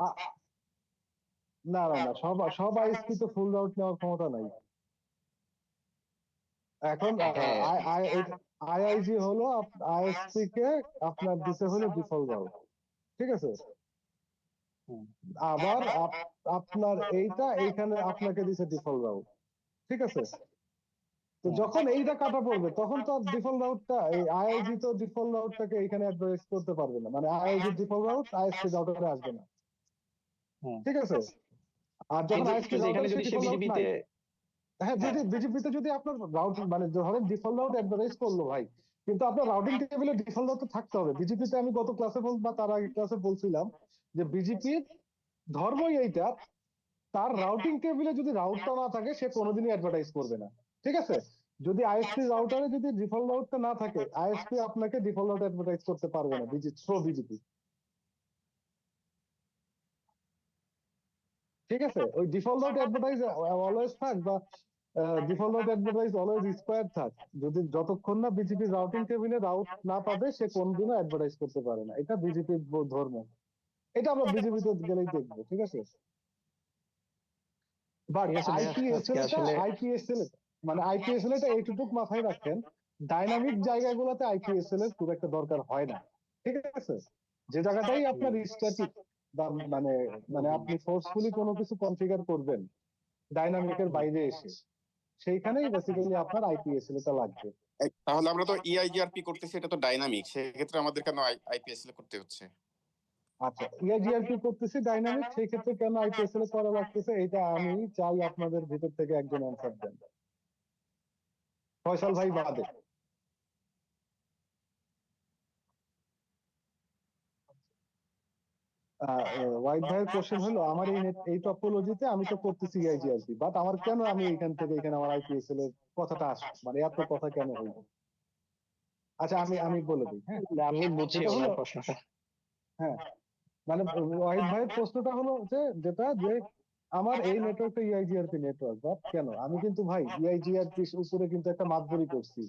না না না, সব আইএসপি তো ফুল রাউট নেওয়ার ক্ষমতা নাই। এখন হ্যাঁ আইআইজি হলো আইএসপি কে আপনার দিতে হলো ডিফল্ট রাউট, ঠিক আছে? আবার আপনার এইটা এইখানে আপনাকে দিছে ডিফল্ট রাউট, ঠিক আছে? তো যখন এইটা কাটা পড়বে তখন তো ডিফল্ট রাউটটা এই আইআইজি তো ডিফল্ট রাউটটাকে এখানে অ্যাডভাইস করতে পারবে না, মানে আইআইজি ডিফল্ট রাউট আইএসপি রাউটারে আসবে না, ঠিক আছে? আর যখন কিন্তু আইএসপি কিন্তু এখানে রাউটারে সে যদি সে ডিফল্ট রাউট বিজিবিতে নাই, হ্যাঁ, যদি বিজেপিতে যদি আপনার রাউট মানে ধরেন ডিফল্ট রাউট অ্যাডভাইস করলো ভাই, কিন্তু আপনার রাউটিং টেবিলে ডিফল্ট রাউট থাকতে হবে। বিজেপিতে আমি গত ক্লাসে বা তার আগে ক্লাসে বলছিলাম যে বিজেপির ধর্মই এইটা, তার রাউটিং টেবিলে যদি রাউটটা না থাকে সে কোনোদিনই অ্যাডভার্টাইজ করবে না, ঠিক আছে? যদি আইএসপি রাউটারে যদি ডিফল্ট রাউটটা না থাকে আইএসপি আপনাকে ডিফল্ট রাউট অ্যাডভার্টাইজ করতে পারবে না বিজেপি, ঠিক আছে? ওই ডিফল্ট রাউট অ্যাডভার্টাইজ অলওয়েজ থাক বা default route advertise always square থাক, যদি যতক্ষণ না বিজেপি রাউটিং টেবিলে রাউট না পাবে সে কোনদিনও অ্যাডভার্টাইজ করতে পারে না। এটা বিজেপির ধর্ম, এটা আমরা বিজেপিতে গেলেই দেখবো, ঠিক আছে। বাট ঠিক আছে ভাইয়া, আজকে আসলে আইপিএসএল মানে আইপিএসএল এটা এইটুকু মাথায় রাখেন, ডাইনামিক জায়গাগুলোতে আইপিএসএল এর খুব একটা দরকার হয় না, ঠিক আছে। যে জায়গাটাই আপনার স্ট্যাটিক বা মানে মানে আপনি ফোর্সফুলি কোনো কিছু কনফিগার করবেন ডাইনামিকের বাইরে এসে, সেইখানেই বেসিক্যালি আপনার আইপিএসএল টা লাগবে। তাহলে আমরা তো ইআইজিআরপি করতেছি, এটা তো ডাইনামিক, সেক্ষেত্রে আমাদের কেন আইপিএসএল করতে হচ্ছে? আচ্ছা, ইআইজিআরপি করতেছি ডাইনামিক, সেই ক্ষেত্রে কেন আইপিএসএল করা লাগতেছে, এটা আমি চাই আপনাদের ভিতর থেকে একজন অ্যান্সার দেন, ফয়সাল ভাই বাদে। ওয়াইড ভাইয়ের কোশ্চেন হলো, আমার এই টপোলজিতে আমি তো করতেছি ইআইজিআরপি, বাট আমার কেন আমি এখান থেকে এখানে আমার আইপিএসএল এর কথাটা আসে, মানে এত কথা কেন হইলো? আচ্ছা আমি বলে দিই, হ্যাঁ। আমি বুঝছি যেটা হলো, ওনার প্রশ্নটা। হ্যাঁ মানে ওয়াহিদ ভাইয়ের প্রশ্নটা হলো যে আমার এই নেটওয়ার্কটা ইআইজিআরপি নেটওয়ার্ক, বাট কেন আমি কিন্তু ভাই ইআইজিআরপি উপরে কিন্তু একটা মাতবরি করছি।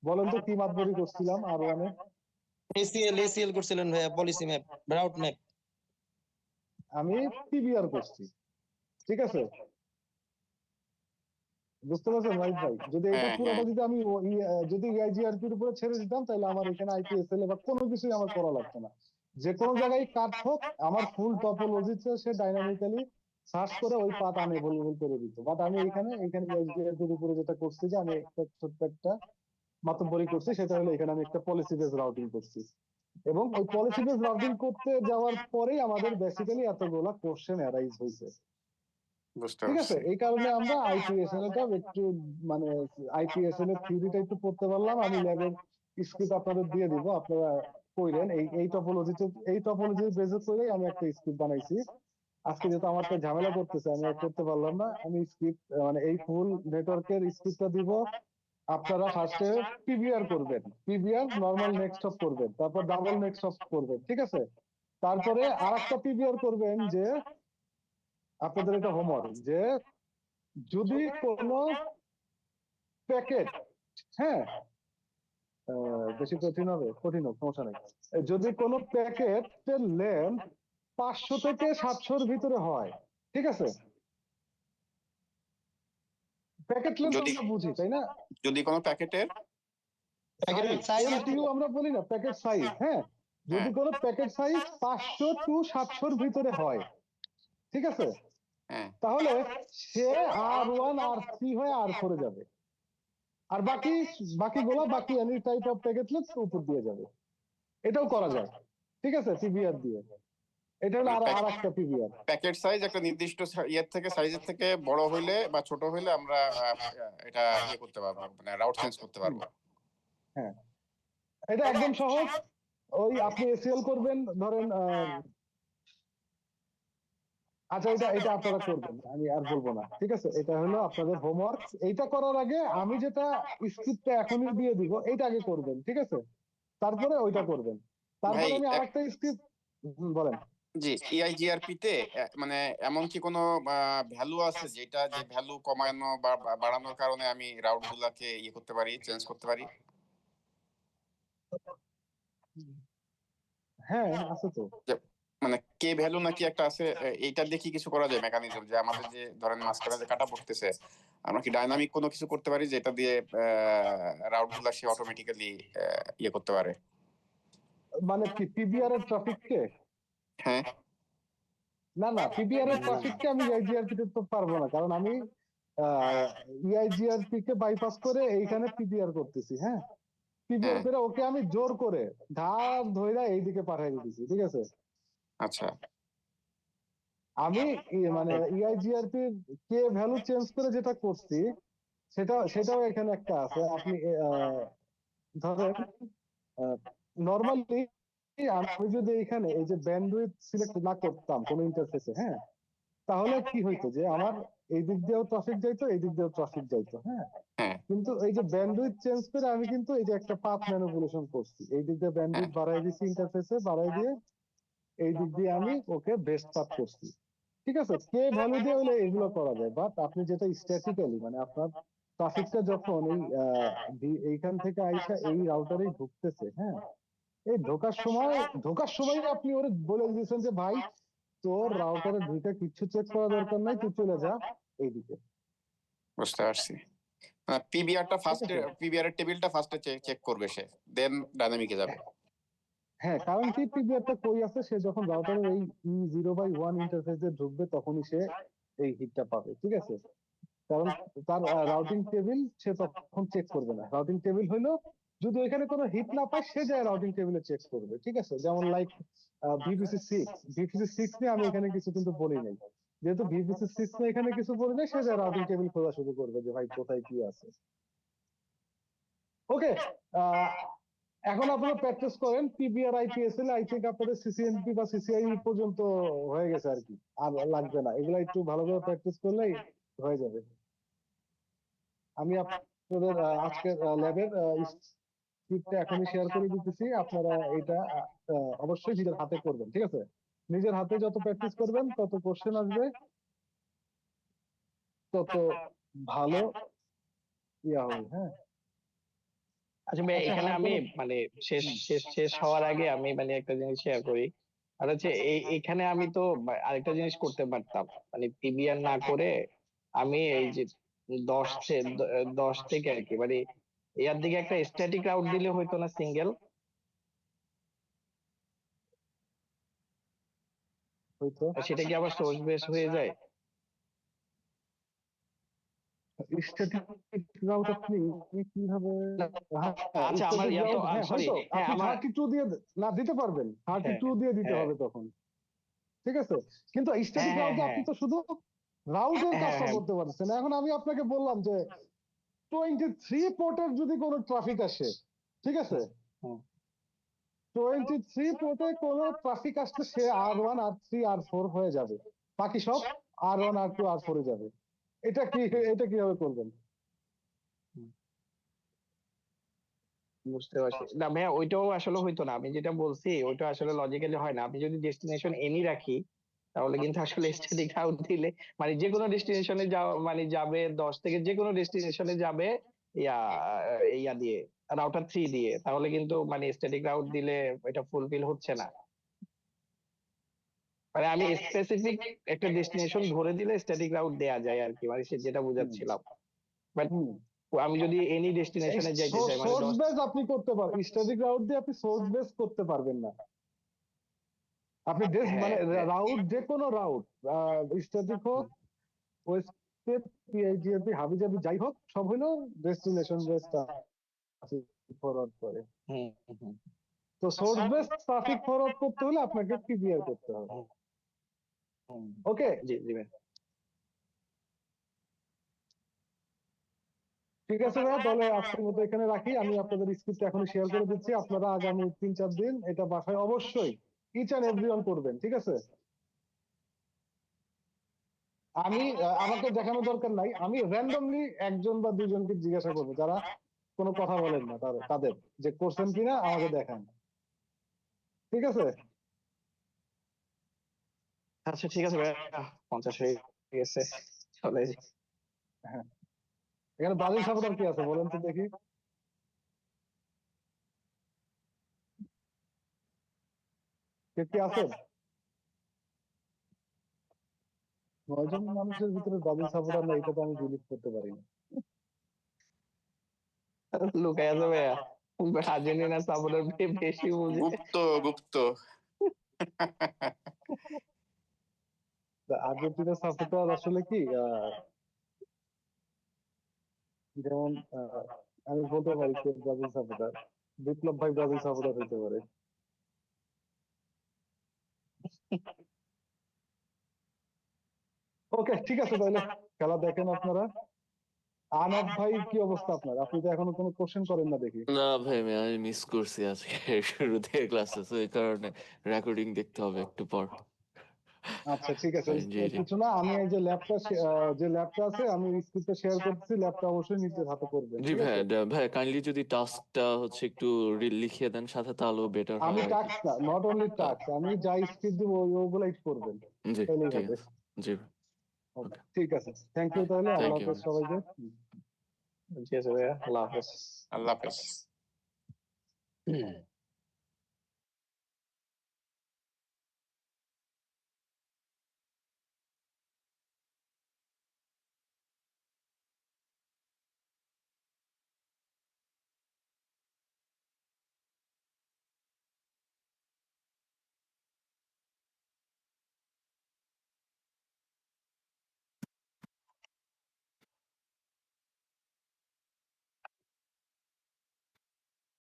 বলেন তো কি মাতবরি করছিলাম আর ওয়ানে? এসিএল করছিলেন ভাইয়া, পলিসি ম্যাপ, রাউট ম্যাপ। আমি পিবিআর করছি, ঠিক আছে। বুঝতে পারছেন ওয়াহিদ ভাই? যদি এটা পুরোটা যদি আমি যদি ইআইজিআরপির উপরে ছেড়ে দিতাম, তাহলে আমার এখানে আইপিএসএল বা কোনো কিছুই আমার করা লাগতো না। যে কোনো জায়গায় কাট হোক, আমার ফুল টপোলজিতে সে ডাইনামিক্যালি সার্চ করে ওই পাথ আনএভেলেবল করে দিত। বাট আমি এখানে ইআইজিআরপির উপরে যেটা করছি, যে আমি একটা ছোট্ট একটা মাতব্বরি করছি, সেটা হলো এখানে আমি একটা পলিসি বেস রাউটিং করছি, এবং ওই পলিসি বেস রাউটিং করতে যাওয়ার পরেই আমাদের বেসিক্যালি এতগুলা কোশ্চেন অ্যারাইজ হয়েছে, ঠিক আছে। এই কারণে আমরা আইপিএসএল টা একটু মানে আইপিএসএল এর থিওরিটা একটু পড়তে পারলাম। আমি ল্যাবের স্ক্রিপ্ট আপনাদের দিয়ে দিব, আপনারা কইলেন এই টপোলজি বেসিস করেই আমি একটা স্ক্রিপ্ট বানাইছি। আজকে যেহেতু আমার তো ঝামেলা করতেছে, আমি আর করতে পারলাম না। আমি স্ক্রিপ্ট মানে এই ফুল নেটওয়ার্কের স্ক্রিপ্টটা দিব। আপনারা ফার্স্টে পিবিআর করবেন, পিবিআর নরমাল নেক্সট অফ করবেন, তারপর ডাবল নেক্সট অফ করবেন, ঠিক আছে। তারপরে আরেকটা পিবিআর করবেন, যে আপনাদের এটা হোমওয়ার্ক, যে যদি কোনো প্যাকেট, হ্যাঁ বেশি কঠিন হবে, কঠিন হোক সমস্যা নেই, যদি কোনো প্যাকেটের লেন্থ 500 থেকে 700 ভিতরে হয়, ঠিক আছে। প্যাকেট লেন্থ আমরা বুঝি, তাই না? যদি কোনো প্যাকেটের এমটিইউ আমরা বলি না, প্যাকেট সাইজ, হ্যাঁ। যদি কোনো প্যাকেট সাইজ 500 টু 700 ভিতরে হয়, ঠিক আছে, তাহলে সে R1 R3 হয়ে R4 এ যাবে, আর বাকি any type of packet length উপর দিয়ে যাবে। এটাও করা যায়, ঠিক আছে, পিবিআর দিয়ে। এটা হলো আর একটা পিবিআর। প্যাকেট সাইজ একটা নির্দিষ্ট ইয়ের থেকে, সাইজের থেকে বড় হইলে বা ছোট হইলে আমরা এটা ইয়ে করতে পারবো, মানে রাউট চেঞ্জ করতে পারবো। হ্যাঁ, এটা একদম সহজ। ওই আপনি এসিএল করবেন, ধরেন আচ্ছা এটা আপনারা করবেন, আমি আর বলবো না, ঠিক আছে। এটা হলো আপনাদের হোমওয়ার্ক। এইটা করার আগে আমি যেটা স্ক্রিপ্টটা এখনই দিয়ে দিব, এইটা আগে করবেন, ঠিক আছে। তারপরে ওইটা করবেন, তারপরে আমি আরেকটা স্ক্রিপ্ট বলেন। জি, ইআইজিআরপি তে মানে এমন কি কোনো ভ্যালু আছে যেটা, যে ভ্যালু কমানো বা বাড়ানোর কারণে আমি রাউট গুলাকে ইয়ে করতে পারি, চেঞ্জ করতে পারি? হ্যাঁ আছে তো, মানে কে ভ্যালু নাকি একটা আছে, এইটা দেখি কিছু করা যায় মেকানিজম, যে আমাদের যে ধরেন মাঝখানে যে কাটা পড়তেছে, আমরা কি ডাইনামিক কোনো কিছু করতে পারি যেটা দিয়ে রাউট গুলা সে অটোমেটিক্যালি ইয়ে করতে পারে? মানে কি পিবিআর এর ট্রাফিককে? হ্যাঁ, না পিবিআর এর ট্রাফিককে আমি ইআইজিআরপি তে তো পারবো না, কারণ আমি ইআইজিআরপি কে বাইপাস করে এইখানে পিবিআর করতেছি, হ্যাঁ। পিবিআর করে ওকে আমি জোর করে ধার ধইরা এইদিকে পাঠিয়ে দিতেছি, ঠিক আছে। আচ্ছা, আমি মানে ইআইজিআরপি কে ভ্যালু চেঞ্জ করে যেটা করছি, সেটাও এখানে একটা আছে। আপনি ধরেন নরমালি আমি যদি এখানে এই যে ব্যান্ডউইথ সিলেক্ট না করতাম কোন ইন্টারফেসে, হ্যাঁ, তাহলে কি হইতো, যে আমার এই দিক দিয়েও ট্রাফিক যাইতো, এই দিক দিয়েও ট্রাফিক যাইতো, হ্যাঁ। কিন্তু এই যে ব্যান্ডউইথ চেঞ্জ করে আমি কিন্তু এই যে একটা পাথ ম্যানিপুলেশন করছি, এই দিক দিয়ে ব্যান্ডউইথ বাড়াই দিছি, ইন্টারফেসে বাড়াই দিয়ে এই দিক দিয়ে আমি ওকে বেস্ট পাথ করছি, ঠিক আছে, কে ভ্যালু দিয়ে হলে এগুলো করা যায়, বাট আপনি যেটা স্ট্যাটিক্যালি মানে আপনার ট্রাফিকটা যখন এইখান থেকে আইসা এই রাউটারে ঢুকতেছে, হ্যাঁ, এই ঢোকার সময় আপনি ওরে বলে দিয়েছেন যে ভাই তোর রাউটারে ঢুকে কিচ্ছু চেক করা দরকার নাই, তুই চলে যা এইদিকে। বুঝতে পারছি। পিবিআরটা ঠিক ফার্স্টে, আছে, পিবিআর এর টেবিলটা ফার্স্টে চেক করবে সে, দেন ডাইনামিকে যাবে। হ্যাঁ, কারণ কি পিভিআরটা কই আছে, সে যখন রাউটারের এই E0/1 ইন্টারফেসে ঢুকবে তখনই সে এই হিটটা পাবে। ঠিক আছে, কারণ তার রাউটিং টেবিল সে তখন চেক করবে না। রাউটিং টেবিল হলো যদি ওইখানে কোনো হিট না পায় সে যায় রাউটিং টেবিলে চেক করবে। ঠিক আছে, যেমন লাইক VPC6 নিয়ে আমি এখানে কিছু কিন্তু বলি নাই, যেহেতু VPC6 নিয়ে এখানে কিছু বলি নাই, সে যায় রাউটিং টেবিল খোঁজা শুরু করবে যে ভাই কোথায় কি আছে। ওকে, এখন আপনারা প্র্যাকটিস করেন পিবিআর আইপিএসএল। আই থিঙ্ক আপনাদের সিসিএনপি বা সিসিআই পর্যন্ত হয়ে গেছে আর কি, আর লাগবে না। এগুলা একটু ভালো করে প্র্যাকটিস করলেই হয়ে যাবে। আমি আপনাদের আজকের ল্যাবের স্ক্রিপ্টটা এখনই শেয়ার করে দিতেছি, আপনারা এটা অবশ্যই নিজের হাতে করবেন। ঠিক আছে, নিজের হাতে যত প্র্যাকটিস করবেন তত কোশ্চেন আসবে, তত ভালো ইয়া হবে। হ্যাঁ, আচ্ছা ভাই, আচ্ছা, এখানে আর আমি কোনো মানে শেষ শেষ শেষ হওয়ার আগে আমি মানে একটা জিনিস শেয়ার করি। আর হচ্ছে এখানে আমি তো আরেকটা জিনিস করতে পারতাম, মানে পিবিআর না করে আমি এই যে 10 থেকে আর কি মানে এর দিকে একটা স্ট্যাটিক রাউট দিলে হইতো না, সিঙ্গেল? হয়তো সেটা কি আবার সোর্স বেস হয়ে যায়? স্ট্যাটিক রাউট আপনি কিভাবে, হ্যাঁ, আচ্ছা আমার স্ট্যাটিক রাউট, হ্যাঁ সরি, হয়তো হ্যাঁ আপনি আমার 32 দিয়ে না দিতে পারবেন, হ্যাঁ 32 দিয়ে দিতে হ্যাঁ হবে তখন। ঠিক আছে, কিন্তু হ্যাঁ স্ট্যাটিক হ্যাঁ রাউটে হ্যাঁ আপনি তো শুধু রাউটের হ্যাঁ কাজটা হ্যাঁ করতে পারছেন। এখন আমি আপনাকে বললাম যে 23 পোর্টের যদি কোনো ট্রাফিক আসে, ঠিক আছে, হুম, হুম। 23 পোর্টে কোনো ট্রাফিক আসলে সে R1 R3 R4 হয়ে যাবে, বাকি সব R1 R2 R4 এ যাবে। এটা কিভাবে করবেন? বুঝতে পারছি না ভাইয়া, ওইটাও আসলে হইতো না। আমি যেটা বলছি ওইটা আসলে লজিক্যালি হয় না। আমি যদি ডেস্টিনেশন এনি রাখি তাহলে কিন্তু আসলে স্ট্যাটিক রাউট দিলে মানে যে কোনো ডেস্টিনেশনে যাওয়া মানে যাবে 10 থেকে যে কোনো ডেস্টিনেশনে যাবে ইয়া ইয়া দিয়ে, রাউটার 3 দিয়ে, তাহলে কিন্তু মানে স্ট্যাটিক রাউট দিলে এটা ফুলফিল হচ্ছে না। মানে আমি স্পেসিফিক একটা ডেস্টিনেশন ধরে দিলে স্ট্যাটিক রাউট দেয়া যায় আর কি, মানে সে যেটা হুম, বুঝাচ্ছিলাম। বাট হুম। আমি যদি এনি ডেস্টিনেশনে যাইতে চাই মানে সোর্স 10, বেস আপনি করতে পারবেন, স্ট্যাটিক রাউট দিয়ে আপনি সোর্স বেস করতে পারবেন না। আপনি হ্যাঁ মানে হ্যাঁ রাউট, যে কোনো রাউট, স্ট্যাটিক হোক, ওয়েস্টেপ, পিআইজিএপি, হাবিজাবি, যাই হোক, সব হলো ডেস্টিনেশন বেস ট্রাফিক ফরওয়ার্ড করে। হুম হুম তো সোর্স বেস ট্রাফিক ফরওয়ার্ড করতে হলে আপনাকে পিবিআর করতে হবে। হুম হুম। ওকে, জি জি ভাই। ঠিক আছে ভাইয়া, তাহলে আজকের মতো এখানে রাখি। আমি আপনাদের স্ক্রিপ্ট এখনই শেয়ার করে দিচ্ছি, আপনারা আগামী 3-4 দিন এটা বাসায় অবশ্যই ইচ অ্যান্ড এভরিওয়ান করবেন। ঠিক আছে, আমি আমাকে দেখানো দরকার নাই, আমি র্যান্ডমলি একজন বা দুজনকে জিজ্ঞাসা করবো যারা কোনো কথা বলেন না, তাদের যে করছেন কিনা আমাকে দেখান। ঠিক আছে, আচ্ছা ঠিক আছে ভাই, 50 হয়ে গেছে, চলে যাই। হ্যাঁ, এখানে ব্রাজিল সাপোর্টার কি আছে বলেন তো দেখি, কে কি আছেন? 9 জন মানুষের ভিতরে ব্রাজিল সাপোর্টার না, এটা তো আমি বিলিভ করতে পারি না। লুকাই আছে ভাইয়া, আর্জেন্টিনা সাপোর্টার বেশি বুঝে। গুপ্ত গুপ্ত। আর্জেন্টিনার সাপোর্টার আসলে কি যেমন আমি বলতে পারি কে ব্রাজিল সাপোর্টার, বিপ্লব ভাই ব্রাজিল সাপোর্টার হইতে পারে। ওকে, ঠিক আছে, তাহলে খেলা দেখেন আপনারা। আনাফ ভাই, কি অবস্থা আপনার? আপনি তো এখনো কোনো কোশ্চেন করেন না দেখি। না ভাই, আমি মিস করছি আজকে শুরুতে ক্লাসে, তো এই কারণে রেকর্ডিং দেখতে হবে একটু পর। আচ্ছা, ঠিক আছে, জি জি কিছু না, আমি এই যে ল্যাবটা আছে আমি স্ক্রিপ্টটা শেয়ার করতেছি, ল্যাবটা অবশ্যই নিজের হাতে করবেন। জি ঠিক ভাই, আছে, ভাই কাইন্ডলি যদি টাস্কটা হচ্ছে একটু লিখিয়ে দেন সাথে, তাহলেও বেটার আমি হয় আর কি। টাস্ক না, নট অনলি টাস্ক, আমি যা স্ক্রিপ্ট দিব ওগুলাই করবেন, জি তাহলেই ঠিক হবে। আছে। জি ঠিক আছে, থ্যাংক ইউ তাহলে, Thank আল্লাহ you, হাফেজ সবাইকে। জি আছে ভাইয়া, আল্লাহ হাফেজ। আল্লাহ হাফেজ।